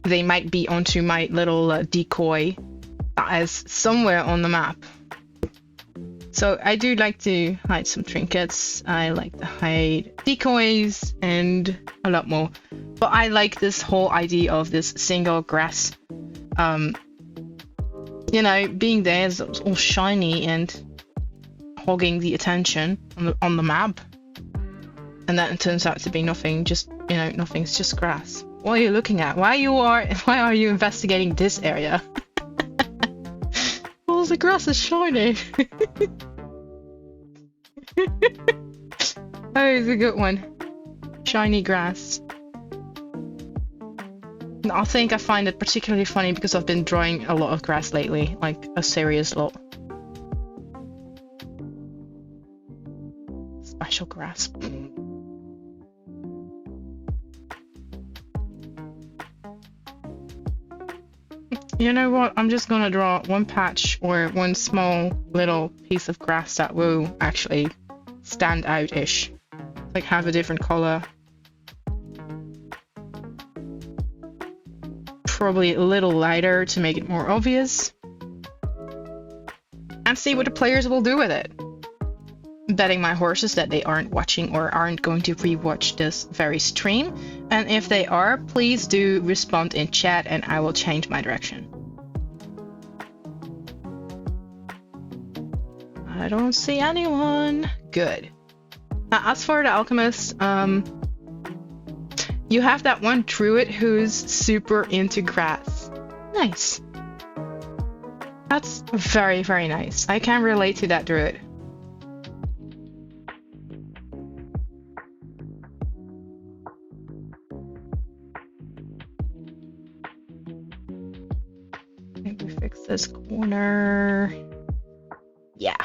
They might be onto my little decoy that is somewhere on the map. So I do like to hide some trinkets. I like to hide decoys and a lot more. But I like this whole idea of this single grass. You know, being there is all shiny and hogging the attention on the map. And then it turns out to be nothing, just, you know, nothing's just grass. What are you looking at? Why are you investigating this area? Well, the grass is shiny. Oh, it's a good one. Shiny grass. I think I find it particularly funny because I've been drawing a lot of grass lately, like a serious lot. Special grass. You know what? I'm just gonna draw one patch or one small little piece of grass that will actually stand out-ish. Like have a different color. Probably a little lighter to make it more obvious. And see what the players will do with it. Betting my horses that they aren't watching or aren't going to rewatch this very stream. And if they are, please do respond in chat and I will change my direction. I don't see anyone. Good. Now, as for the alchemist, you have that one druid who's super into grass. Nice. That's very, very nice. I can relate to that druid. Maybe fix this corner. Yeah.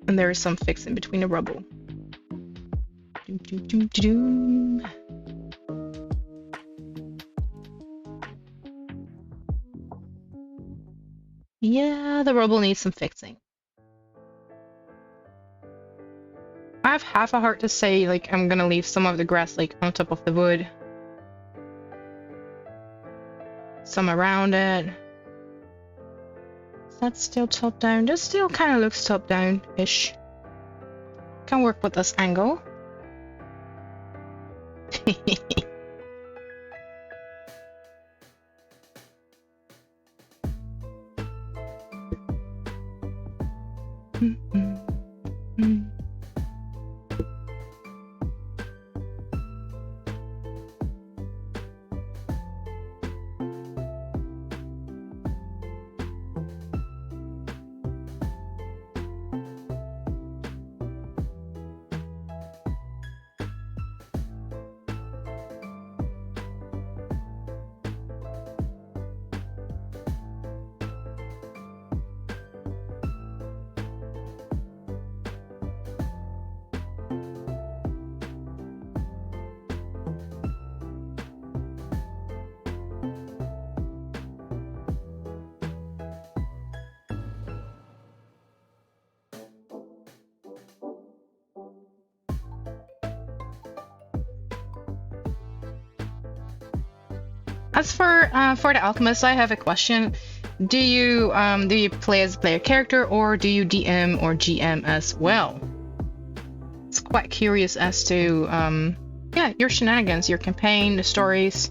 And there is some fixing between the rubble. Doom, doom, doom, doom. Yeah, the rubble needs some fixing. I have half a heart to say, like, I'm gonna leave some of the grass, like, on top of the wood. Some around it. Is that still top down? This still kind of looks top down-ish. Can work with this angle. As for the alchemist, I have a question. Do you play as a player character, or do you DM or GM as well? It's quite curious as to yeah, your shenanigans, your campaign, the stories.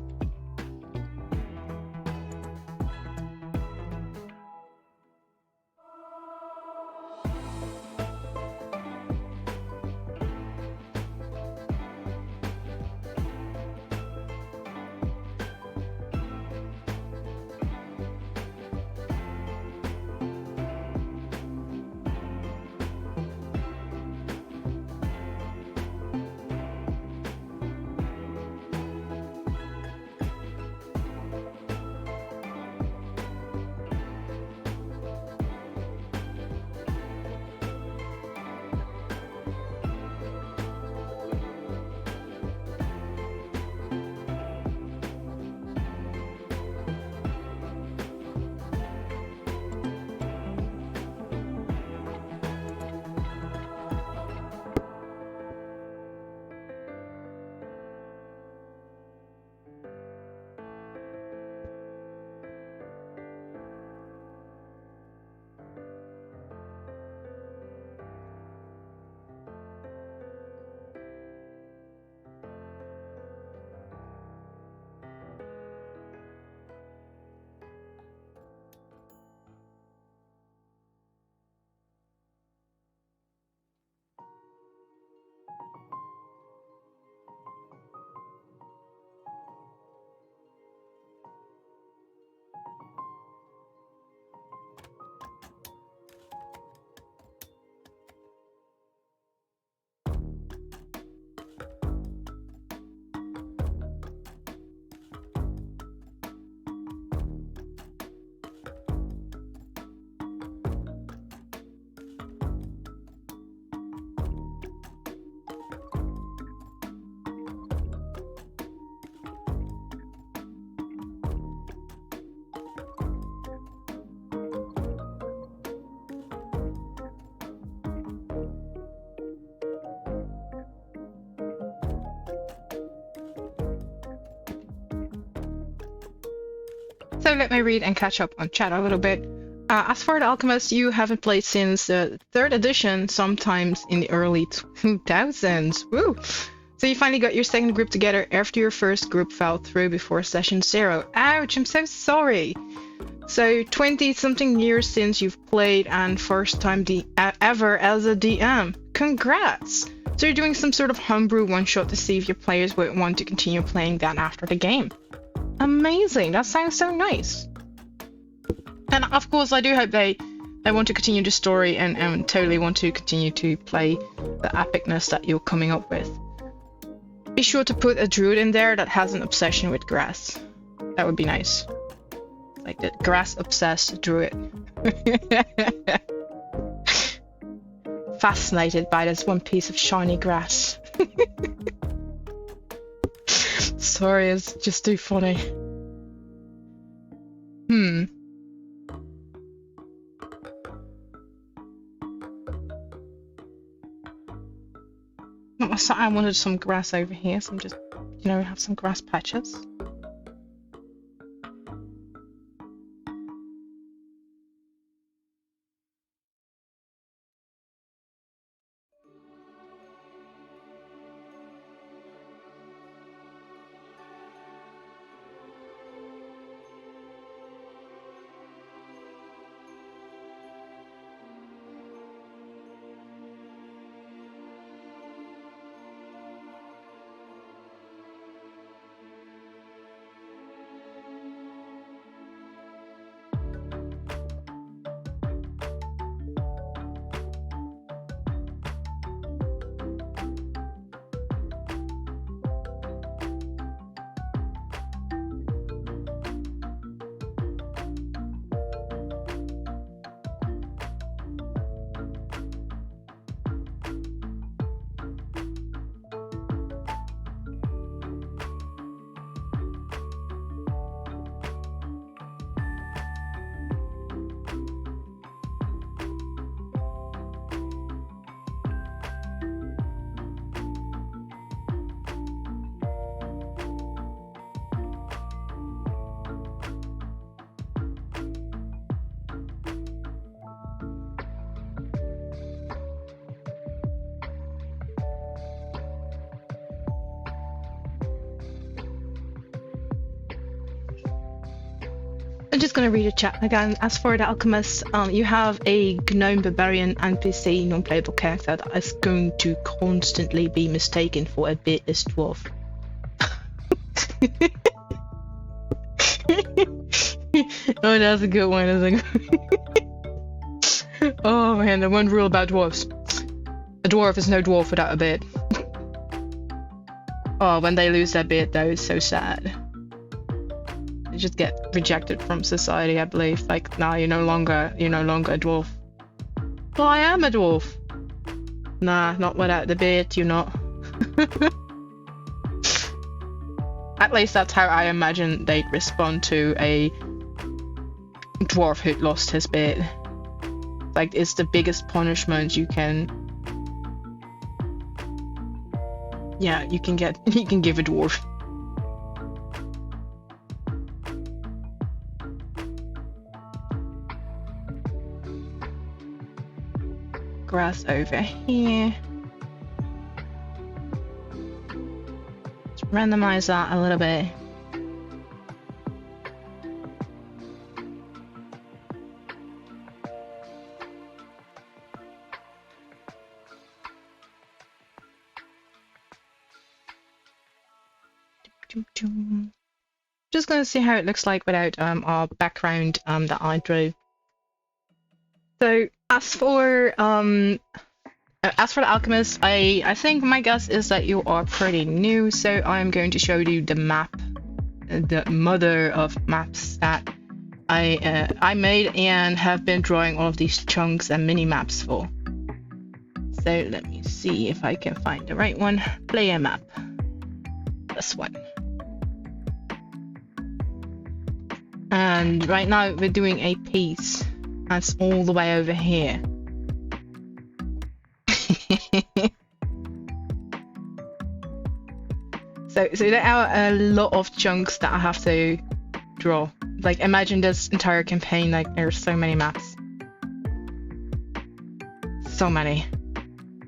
So let me read and catch up on chat a little bit. As for the Alchemist, you haven't played since the 3rd edition, sometimes in the early 2000s. Woo! So you finally got your second group together after your first group fell through before session 0. Ouch, I'm so sorry. So 20 something years since you've played and first time ever as a DM. Congrats! So you're doing some sort of homebrew one-shot to see if your players would want to continue playing that after the game. Amazing! That sounds so nice. And of course I do hope they want to continue the story and totally want to continue to play the epicness that you're coming up with. Be sure to put a druid in there that has an obsession with grass. That would be nice. Like the grass-obsessed druid. Fascinated by this one piece of shiny grass. Sorry, it's just too funny. I wanted some grass over here, so I'm just, you know, have some grass patches. I'm just gonna read a chat again. As for the alchemist, you have a gnome barbarian NPC non-playable character that is going to constantly be mistaken for a beardless dwarf. Oh, that's a good one. That's a good... Oh man, the one rule about dwarves: a dwarf is no dwarf without a beard. Oh, when they lose their beard, though, it's so sad. They just get rejected from society, I believe. Like, nah, you're no longer a dwarf. Well, I am a dwarf. Nah, not without the beard, you're not. At least that's how I imagine they'd respond to a dwarf who'd lost his beard. Like, it's the biggest punishment you can... Yeah, you can give a dwarf. Grass over here. Let's randomize that a little bit. Just gonna see how it looks like without our background that I drew. So as for the alchemist, I think my guess is that you are pretty new, so I'm going to show you the map, the mother of maps that I made and have been drawing all of these chunks and mini maps for. So let me see if I can find the right one. Player map. This one. And right now we're doing a piece that's all the way over here. So there are a lot of chunks that I have to draw. Like, imagine this entire campaign, like there's so many maps. So many.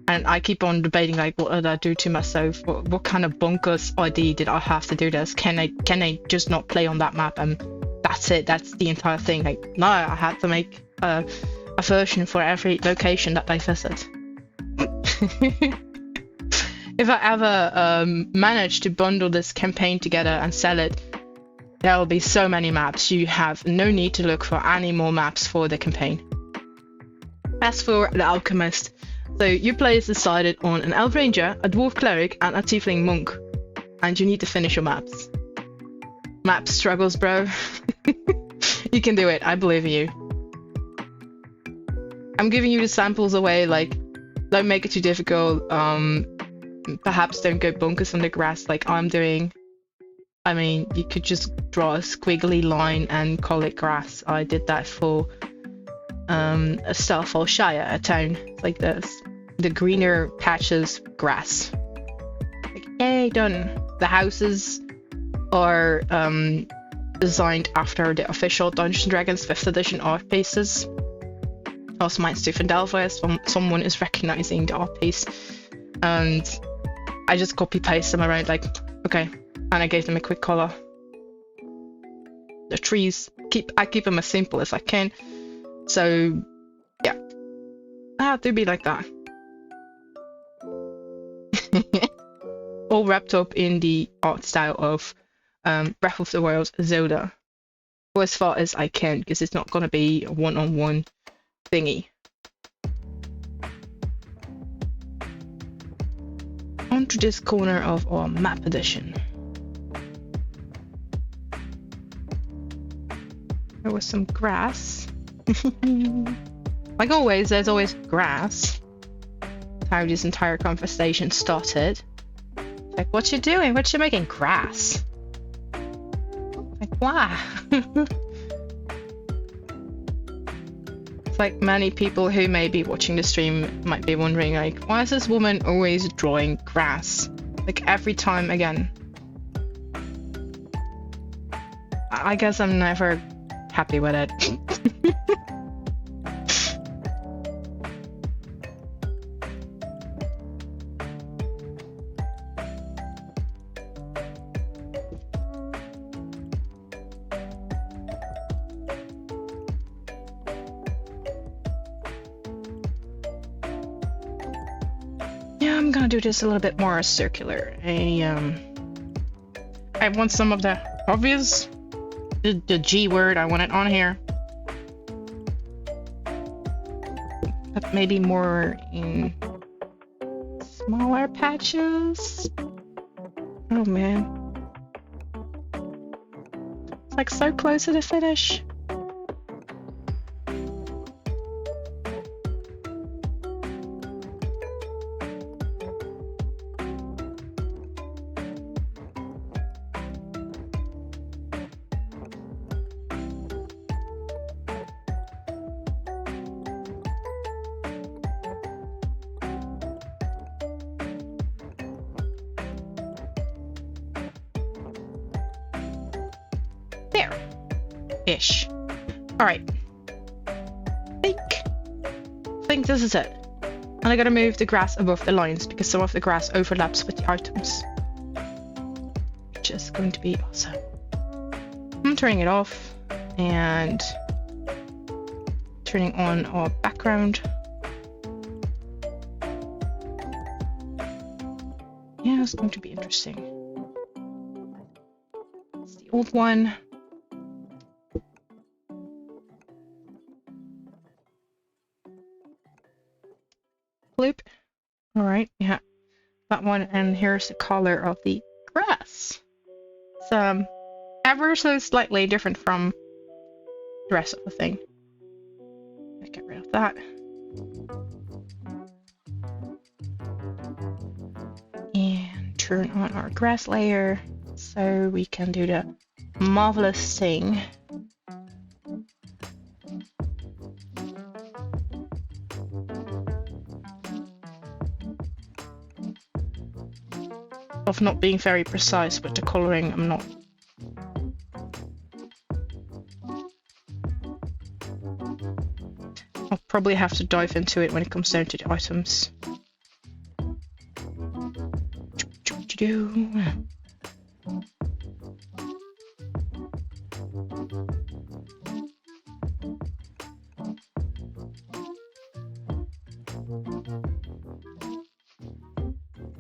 And I keep on debating, like, what did I do to myself? What kind of bonkers idea did I have to do this? Can I just not play on that map and that's it. That's the entire thing. Like, no, I had to make a version for every location that I visit. If I ever manage to bundle this campaign together and sell it, there will be so many maps. You have no need to look for any more maps for the campaign. As for the alchemist, so your players decided on an elf ranger, a dwarf cleric, and a tiefling monk, and you need to finish your maps. Map struggles, bro. You can do it. I believe in you. I'm giving you the samples away. Like, don't make it too difficult. Perhaps don't go bonkers on the grass like I'm doing. I mean, you could just draw a squiggly line and call it grass. I did that for a Starfall Shire, a town like this. The greener patches grass. Like, yay, done. The houses are designed after the official Dungeons & Dragons 5th edition art pieces. Also, mine's too Fandelva, as someone is recognizing the art piece. And I just copy paste them around, like, okay. And I gave them a quick color. The trees, I keep them as simple as I can. So, yeah. I have to be like that. All wrapped up in the art style of Breath of the Wild Zelda. For as far as I can, because it's not going to be a one-on-one thingy. Onto this corner of our map edition. There was some grass. Like always, there's always grass. That's how this entire conversation started. Like, what you doing? What you making? Grass. Like, why? It's like many people who may be watching the stream might be wondering, like, why is this woman always drawing grass? Like, every time again. I guess I'm never happy with it. Yeah, I'm gonna do this a little bit more circular. I want some of the obvious, the G word, I want it on here. But maybe more in smaller patches. Oh man. It's like so close to the finish. Ish. Alright. I think this is it. And I gotta move the grass above the lines because some of the grass overlaps with the items. Which is going to be awesome. I'm turning it off and turning on our background. Yeah, it's going to be interesting. It's the old one. Bloop. Alright, yeah. That one, and here's the color of the grass. It's ever so slightly different from the rest of the thing. Let's get rid of that. And turn on our grass layer so we can do the marvelous thing of not being very precise with the coloring. I'm not. I'll probably have to dive into it when it comes down to the items.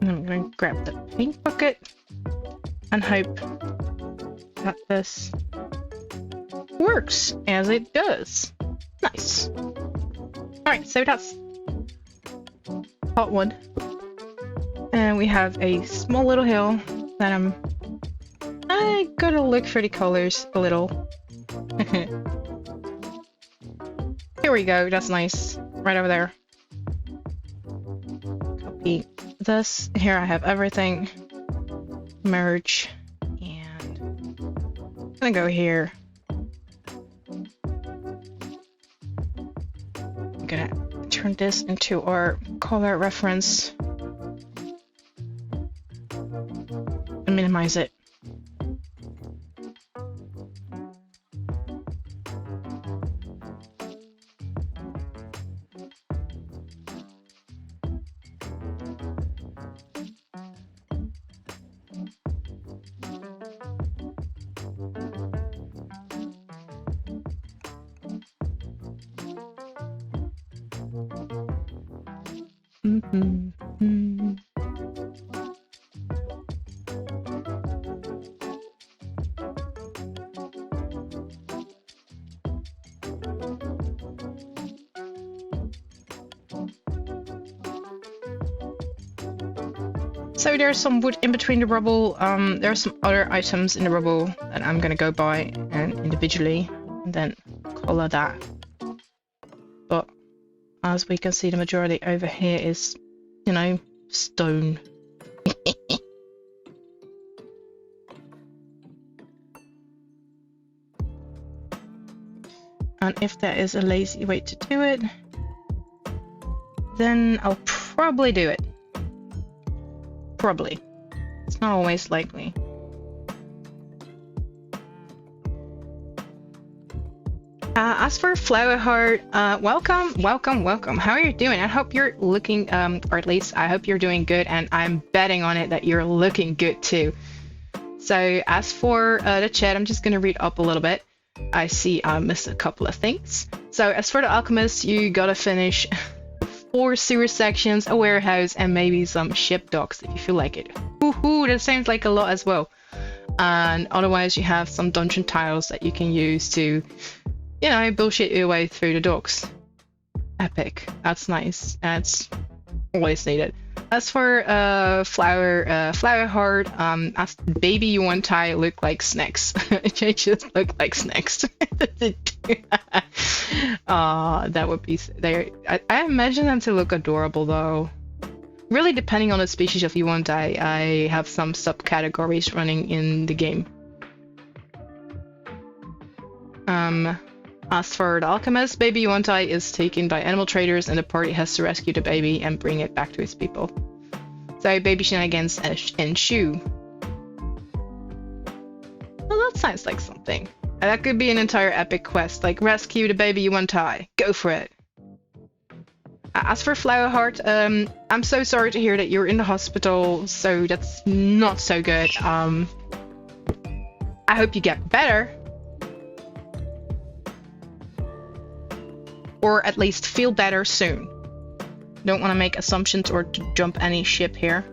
And I'm going to grab the paint bucket and hope that this works as it does. Nice. Alright, so that's part one. And we have a small little hill that I gotta look for the colors a little. Here we go, that's nice. Right over there. Copy this. Here I have everything. Merge. And I'm gonna go here. I'm gonna turn this into our color reference. And minimize it. So there's some wood in between the rubble. There are some other items in the rubble that I'm gonna go buy and individually and then color that. But as we can see, the majority over here is, you know, stone. And if there is a lazy way to do it, then I'll probably do it. Probably. It's not always likely. As for Flower Heart, welcome. How are you doing? I hope you're looking, or at least I hope you're doing good, and I'm betting on it that you're looking good too. So as for the chat, I'm just gonna read up a little bit. I see I missed a couple of things. So as for the Alchemist, you gotta finish 4 sewer sections, a warehouse, and maybe some ship docks if you feel like it. Woohoo, that sounds like a lot as well. And otherwise you have some dungeon tiles that you can use to, you know, bullshit your way through the docks. Epic. That's nice. That's always needed. As for Flower Heart, as baby Yuan-Tai look like snacks. They just look like snacks. That would be there. I imagine them to look adorable though. Really, depending on the species of Yuan-Tai, I have some subcategories running in the game. As for the Alchemist, baby Yuan-Tai is taken by animal traders and the party has to rescue the baby and bring it back to its people. So baby shenanigans ensue. Well, that sounds like something. That could be an entire epic quest, like rescue the baby Yuan-Tai. Go for it. As for Flower Heart, I'm so sorry to hear that you're in the hospital, so that's not so good. I hope you get better. Or at least feel better soon. Don't want to make assumptions or to jump any ship here.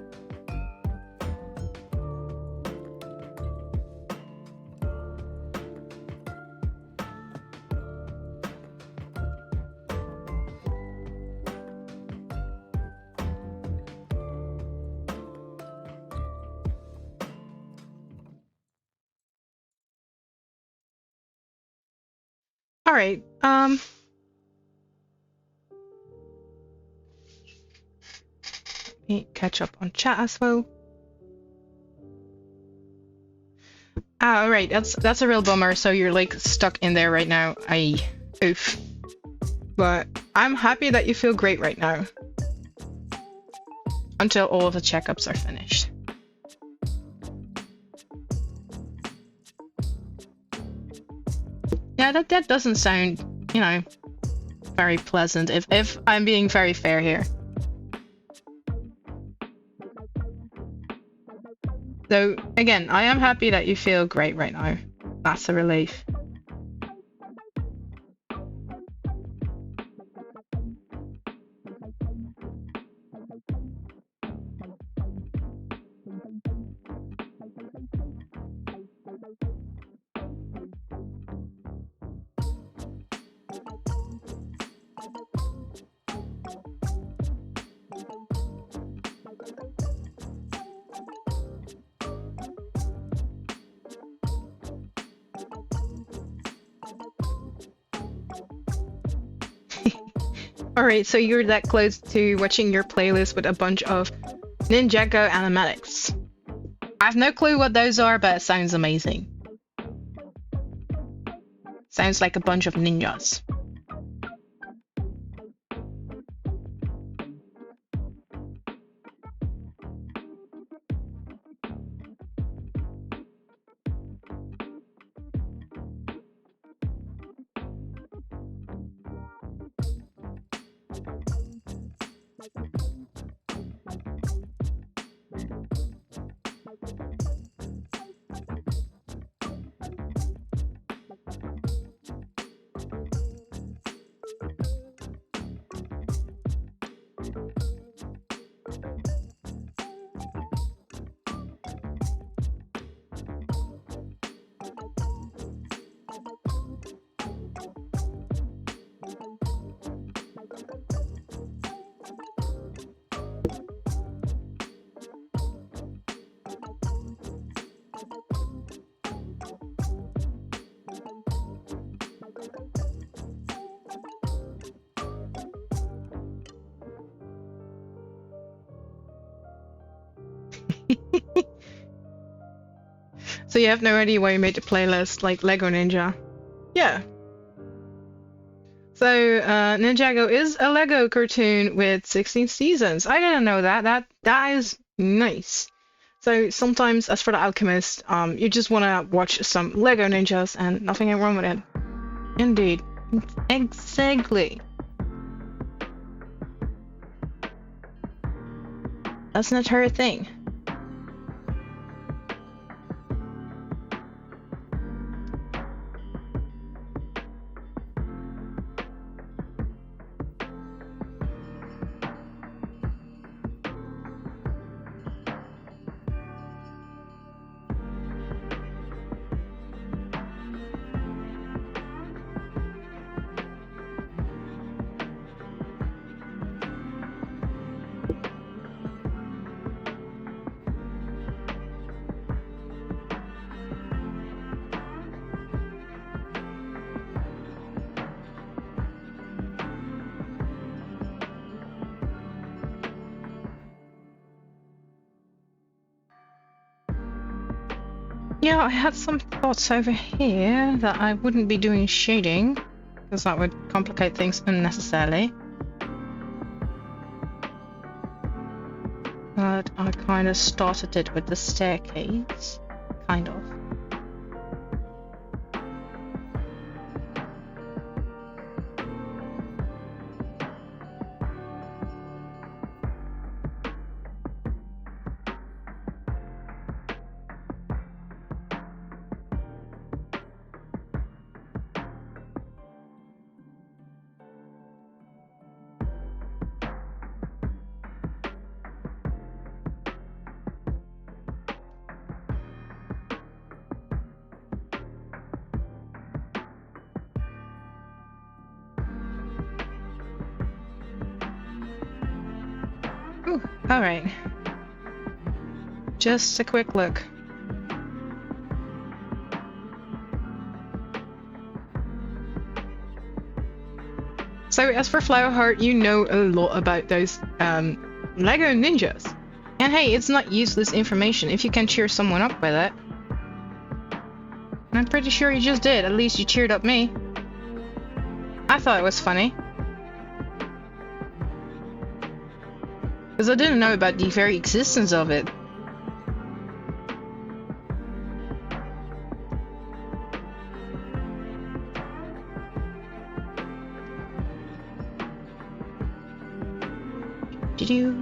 All right. Let me catch up on chat as well. All right, that's a real bummer. So you're like stuck in there right now. Oof. But I'm happy that you feel great right now. Until all of the checkups are finished. Yeah, that doesn't sound, you know, very pleasant. If I'm being very fair here. So again, I am happy that you feel great right now. That's a relief. Alright, so you're that close to watching your playlist with a bunch of Ninjago animatics. I have no clue what those are, but it sounds amazing. Sounds like a bunch of ninjas. So you have no idea why you made the playlist like Lego Ninja? Yeah. So Ninjago is a Lego cartoon with 16 seasons. I didn't know that. That is nice. So sometimes, as for the Alchemist, you just want to watch some Lego ninjas and nothing wrong with it. Indeed. Exactly. That's not her thing. Yeah, I had some thoughts over here that I wouldn't be doing shading, because that would complicate things unnecessarily. But I kind of started it with the staircase. Kind of. Ooh, alright. Just a quick look. So as for Flowerheart, you know a lot about those Lego ninjas. And hey, it's not useless information if you can cheer someone up with it. I'm pretty sure you just did, at least you cheered up me. I thought it was funny. Because I didn't know about the very existence of it. Did you?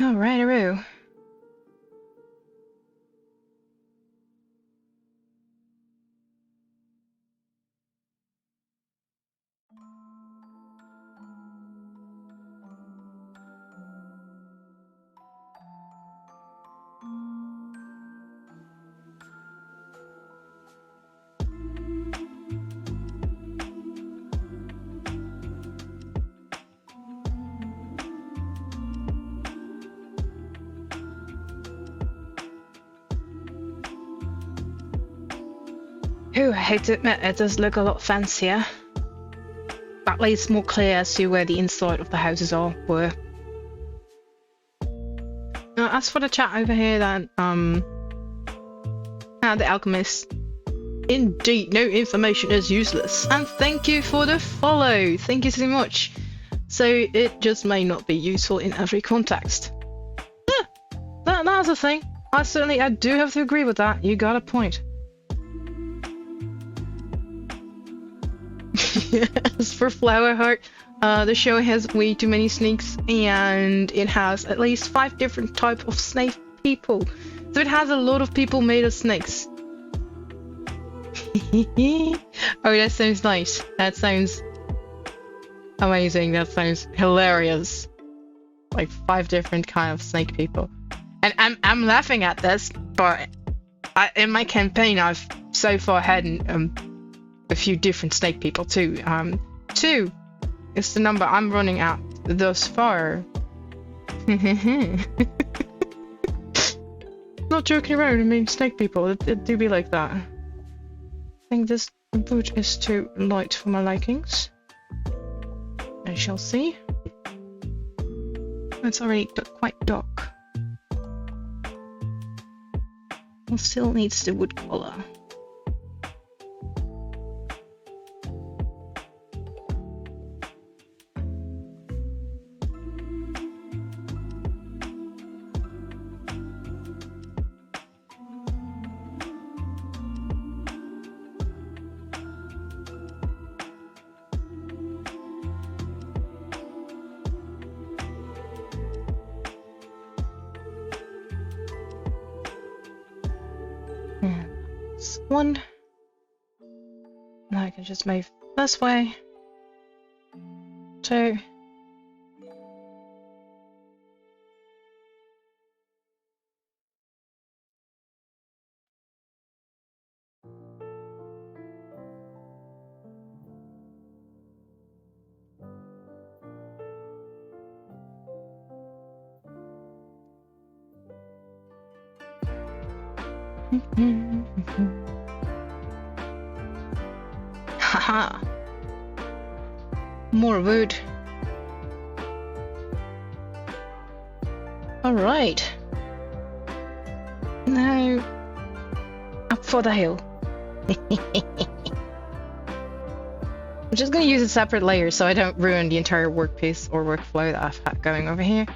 Alrighty-roo. Ooh, I hate to admit, it does look a lot fancier. At least more clear as to where the inside of the houses were. As for the chat over here, then the alchemist. Indeed, no information is useless. And thank you for the follow. Thank you so much. So it just may not be useful in every context. Yeah, that's a thing. I do have to agree with that. You got a point. As for Flower Heart, the show has way too many snakes, and it has at least 5 different types of snake people. So it has a lot of people made of snakes. Oh, that sounds nice. That sounds amazing. That sounds hilarious. Like 5 different kind of snake people. And I'm laughing at this, but in my campaign I've so far had a few different snake people too. 2 is the number I'm running at thus far. Not joking around, I mean snake people, it do be like that. I think this boot is too light for my likings. I shall see. It's already quite dark. It still needs the wood color. One. Now I can just move this way. 2. Haha. More wood. Alright. Now up for the hill. I'm just gonna use a separate layer so I don't ruin the entire workpiece or workflow that I've had going over here.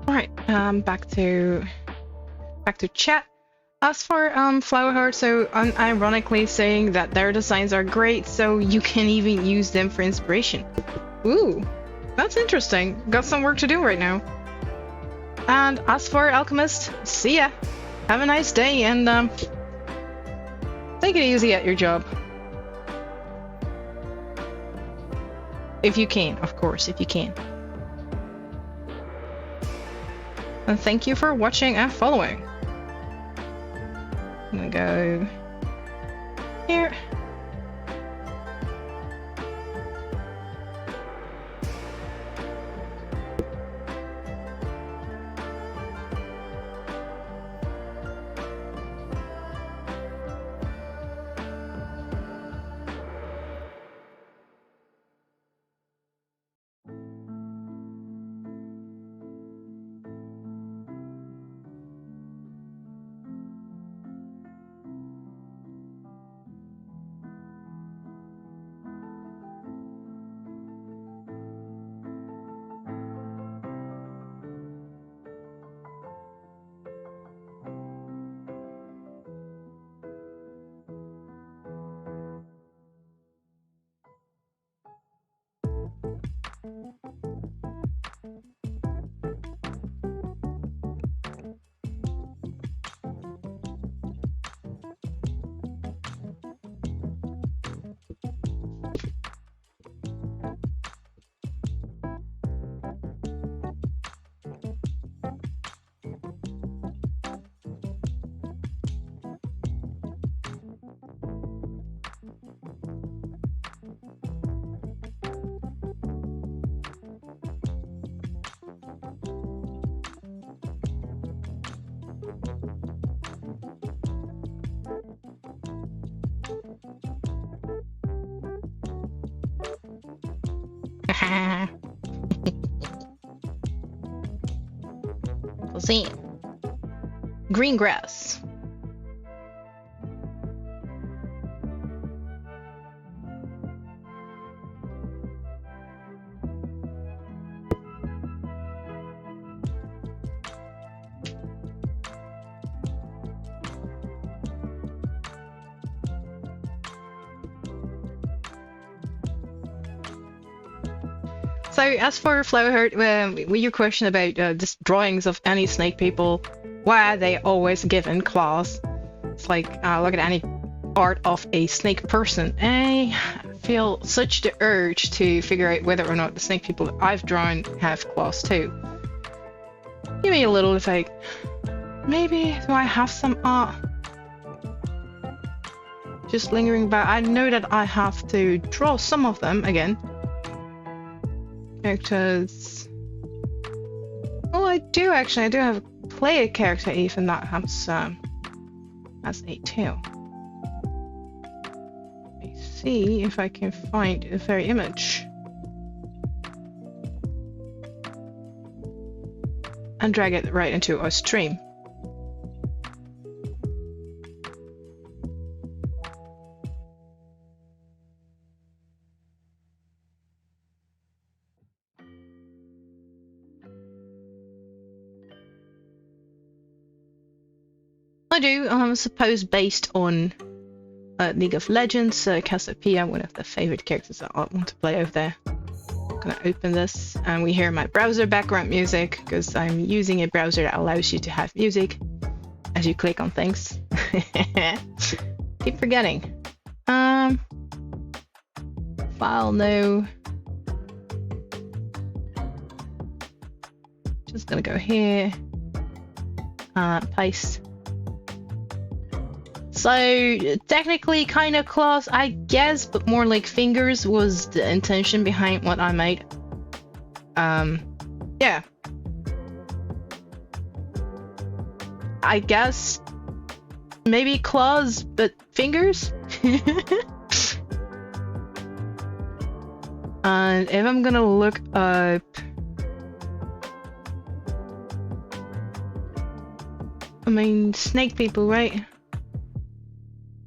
Alright, back to chat. As for Flower Heart, so I'm ironically saying that their designs are great, so you can even use them for inspiration. Ooh, That's interesting. Got some work to do right now. And as for Alchemist, see ya. Have a nice day and take it easy at your job. If you can, of course, if you can. And thank you for watching and following. I'm gonna go here. Cuisine. Green grass. So as for Flowheart, with your question about just drawings of any snake people, why are they always given claws? It's like, look at any art of a snake person. I feel such the urge to figure out whether or not the snake people that I've drawn have claws too. Give me a little, it's like, maybe do I have some art just lingering about? I know that I have to draw some of them again. Characters. Oh, I do actually. I do have a player character even that has a tail. Let me see if I can find the very image and drag it right into our stream. I do, suppose based on League of Legends, Cassiopeia, one of the favorite characters that I want to play over there. I'm gonna open this and we hear my browser background music because I'm using a browser that allows you to have music as you click on things. Keep forgetting. File no. Just gonna go here. Paste. So technically kind of claws, I guess, but more like fingers was the intention behind what I made. Yeah. I guess maybe claws, but fingers? And if I'm gonna look up I mean snake people, right?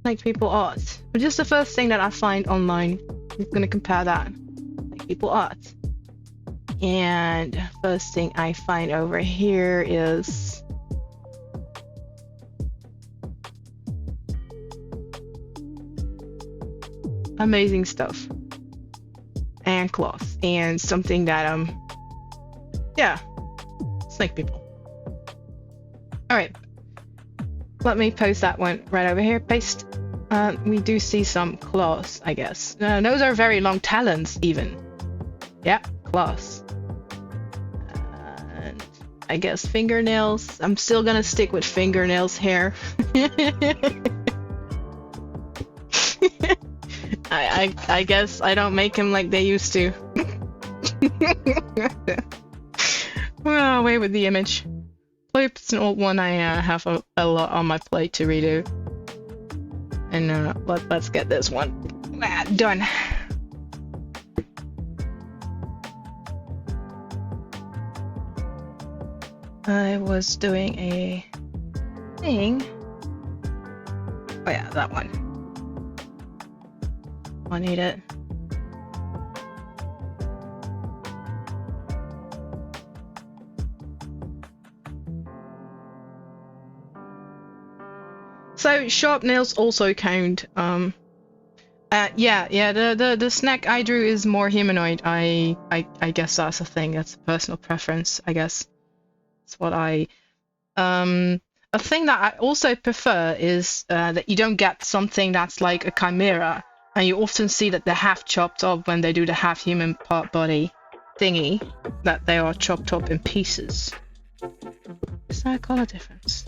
Snake people art. But just the first thing that I find online. I'm gonna compare that. Snake people art. And first thing I find over here is amazing stuff. and claws, and something that yeah, snake people. All right, let me post that one right over here. Paste. We do see some claws, I guess. Those are very long talons, even. Yeah, claws. And I guess fingernails. I'm still gonna stick with fingernails here. I guess I don't make them like they used to. Well, away with the image. It's an old one. I have a lot on my plate to redo. And let's get this one done. I was doing a thing. Oh yeah, that one. I need it. So sharp nails also count. Yeah. The snack I drew is more humanoid. I guess that's a thing. That's a personal preference. I guess that's what I. A thing that I also prefer is that you don't get something that's like a chimera, and you often see that they're half chopped up when they do the half human part body thingy. That they are chopped up in pieces. Is there a color difference?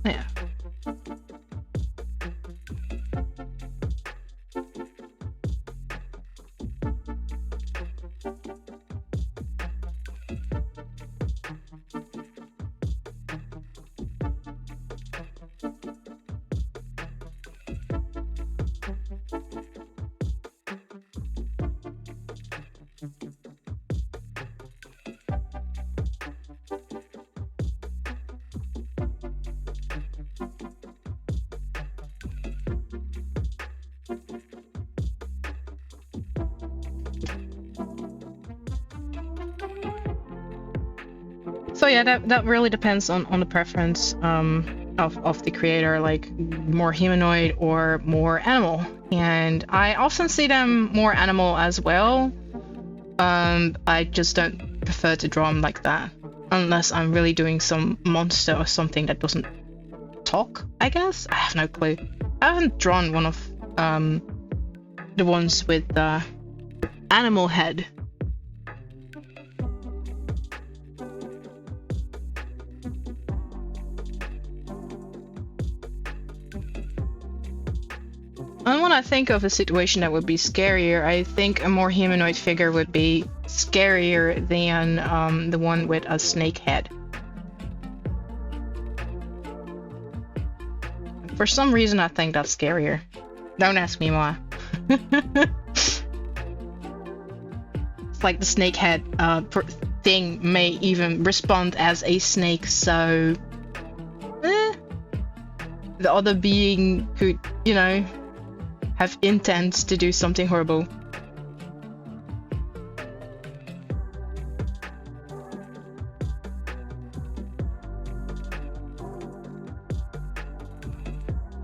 Yeah. So yeah, that really depends on the preference of the creator, like more humanoid or more animal. And I often see them more animal as well. I just don't prefer to draw them like that unless I'm really doing some monster or something that doesn't talk, I guess. I have no clue. I haven't drawn one of the ones with the animal head. And when I think of a situation that would be scarier, I think a more humanoid figure would be scarier than the one with a snake head. For some reason, I think that's scarier. Don't ask me why. It's like the snake head thing may even respond as a snake, so the other being could, you know, have intent to do something horrible.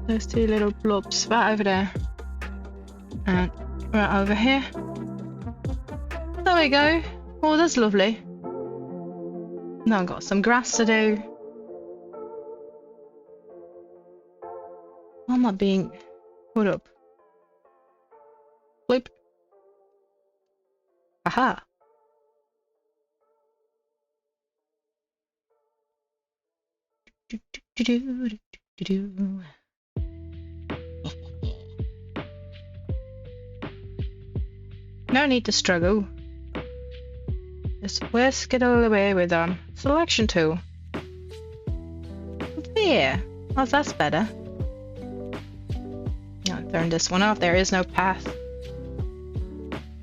Those two little blobs right over there. And right over here. There we go. Oh, that's lovely. Now I've got some grass to do. I'm not being put up. Bloop. Aha. No need to struggle. Just whisk it all away with selection tool. There. Oh, that's better. I'll turn this one off. There is no path.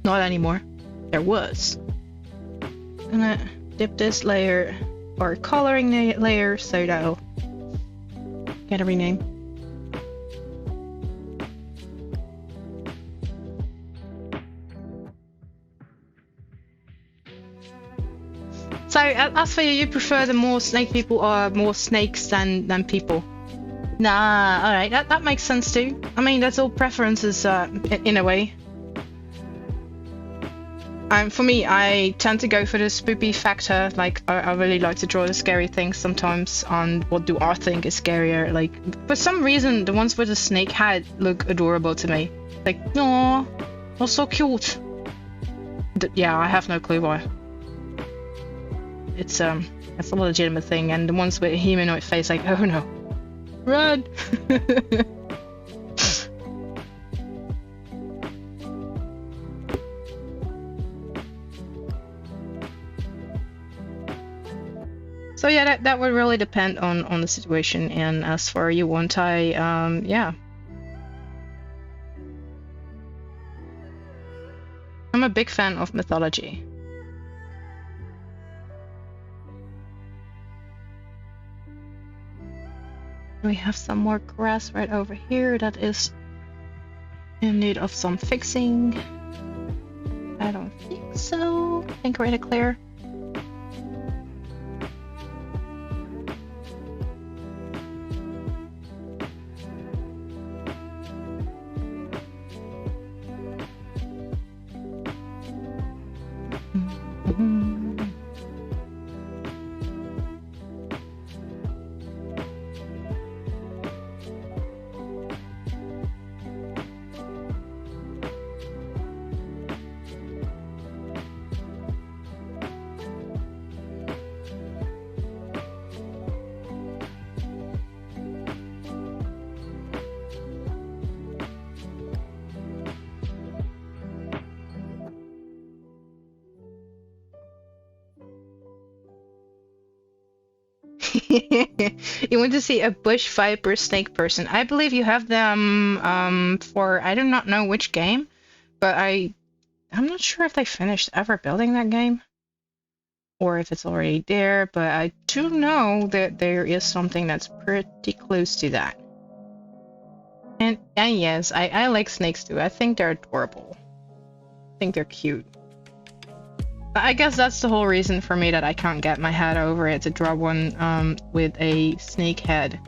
Not anymore. There was. I'm gonna dip this layer or coloring layer so that'll get a rename. So as for you, you prefer the more snake people or more snakes than people? Nah, alright, that makes sense too. I mean, that's all preferences in a way. For me, I tend to go for the spoopy factor. Like, I really like to draw the scary things sometimes on what do I think is scarier. Like, for some reason, the ones with the snake head look adorable to me. Like, aw, that's so cute. Yeah, I have no clue why. It's a legitimate thing, and the ones with a humanoid face, like, oh no, run! So yeah, that would really depend on the situation. And as for you, Wontai, yeah, I'm a big fan of mythology. We have some more grass right over here that is in need of some fixing. I don't think so. I think we're in a clear. You want to see a bush viper snake person? I believe you have them for I do not know which game, but I'm not sure if they finished ever building that game or if it's already there, but I do know that there is something that's pretty close to that. And yes, I like snakes too. I think they're adorable. I think they're cute. I guess that's the whole reason for me that I can't get my head over it to draw one with a snake head.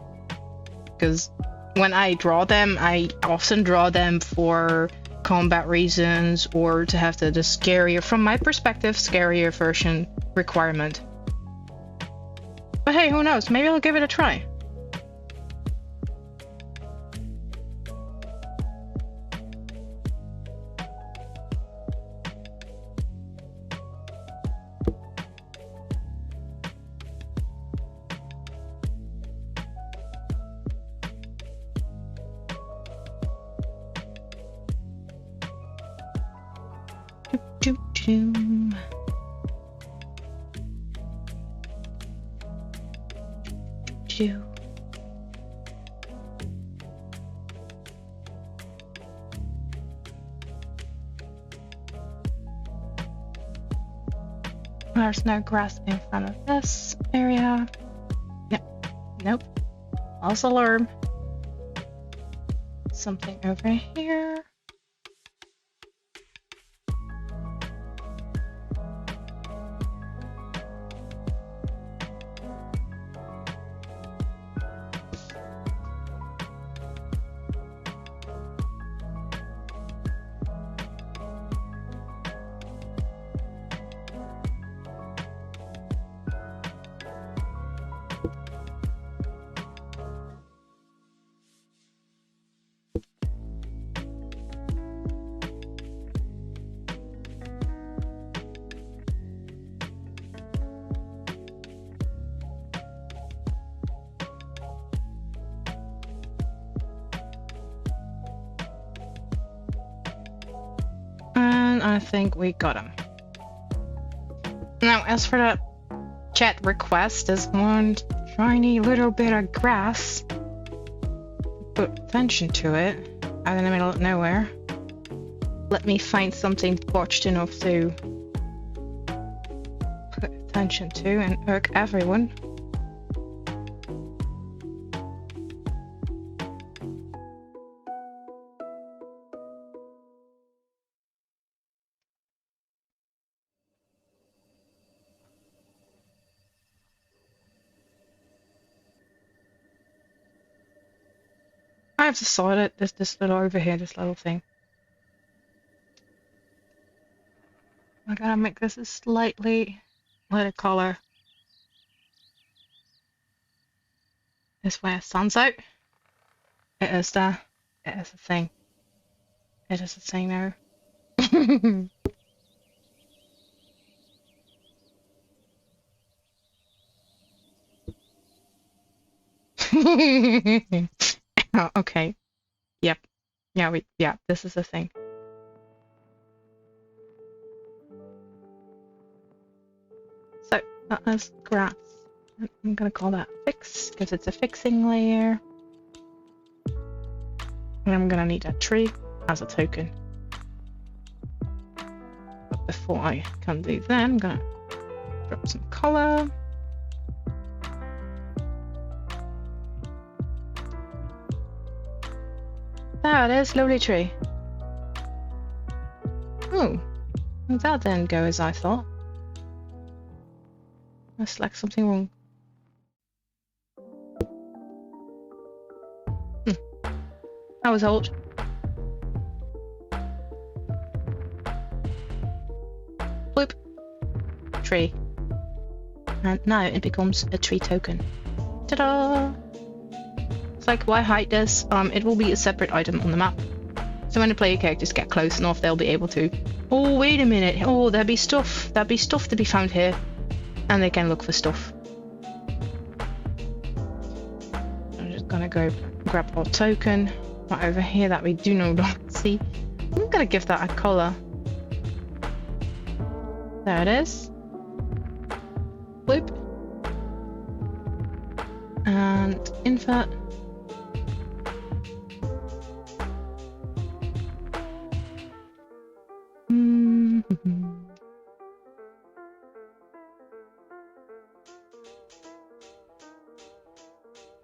Because when I draw them, I often draw them for combat reasons or to have the scarier, from my perspective, scarier version requirement. But hey, who knows? Maybe I'll give it a try. There's no grass in front of this area. Nope. False alarm. Something over here. I think we got him. Now, as for that chat request, there's one tiny little bit of grass. Put attention to it. Out in the middle of nowhere. Let me find something botched enough to put attention to and irk everyone. I've decided this little over here, this little thing. I gotta make this a slightly lighter color. This way it stands out. It is a thing. It is a thing now. Oh, okay. Yep. Yeah, this is a thing. So that is grass. I'm gonna call that fix because it's a fixing layer. And I'm gonna need a tree as a token. But before I can do that, I'm gonna drop some color. There it is, lovely tree. Oh, that didn't go as I thought. That's like something wrong. That was old. Bloop. Tree. And now it becomes a tree token. Ta-da! It's like why hide this? It will be a separate item on the map. So when the player characters get close enough, they'll be able to. Oh, wait a minute. Oh, there'll be stuff. There'll be stuff to be found here. And they can look for stuff. I'm just gonna go grab our token right over here that we do not see. I'm gonna give that a color. There it is. Bloop. And invert.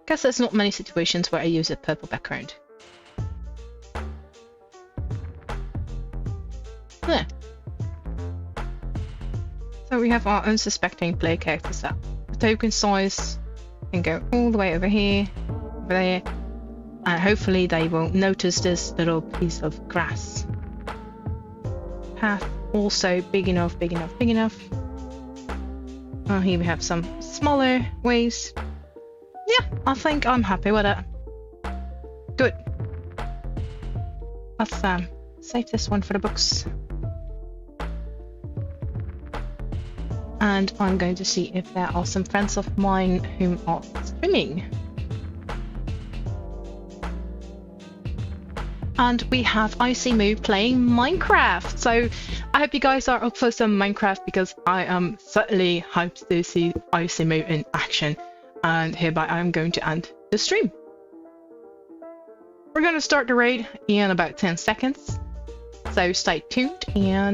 Guess there's not many situations where I use a purple background. There. So we have our unsuspecting player characters that the token size can go all the way over here, over there, and hopefully they won't notice this little piece of grass. Path also big enough, big enough, big enough. Oh, here we have some smaller ways. Yeah, I think I'm happy with it. Good. Let's save this one for the books. And I'm going to see if there are some friends of mine whom are streaming. And we have 𝙏𝙚𝙚 playing Minecraft. So I hope you guys are up for some Minecraft because I am certainly hyped to see 𝙏𝙚𝙚 in action. And hereby I'm going to end the stream. We're going to start the raid in about 10 seconds. So stay tuned and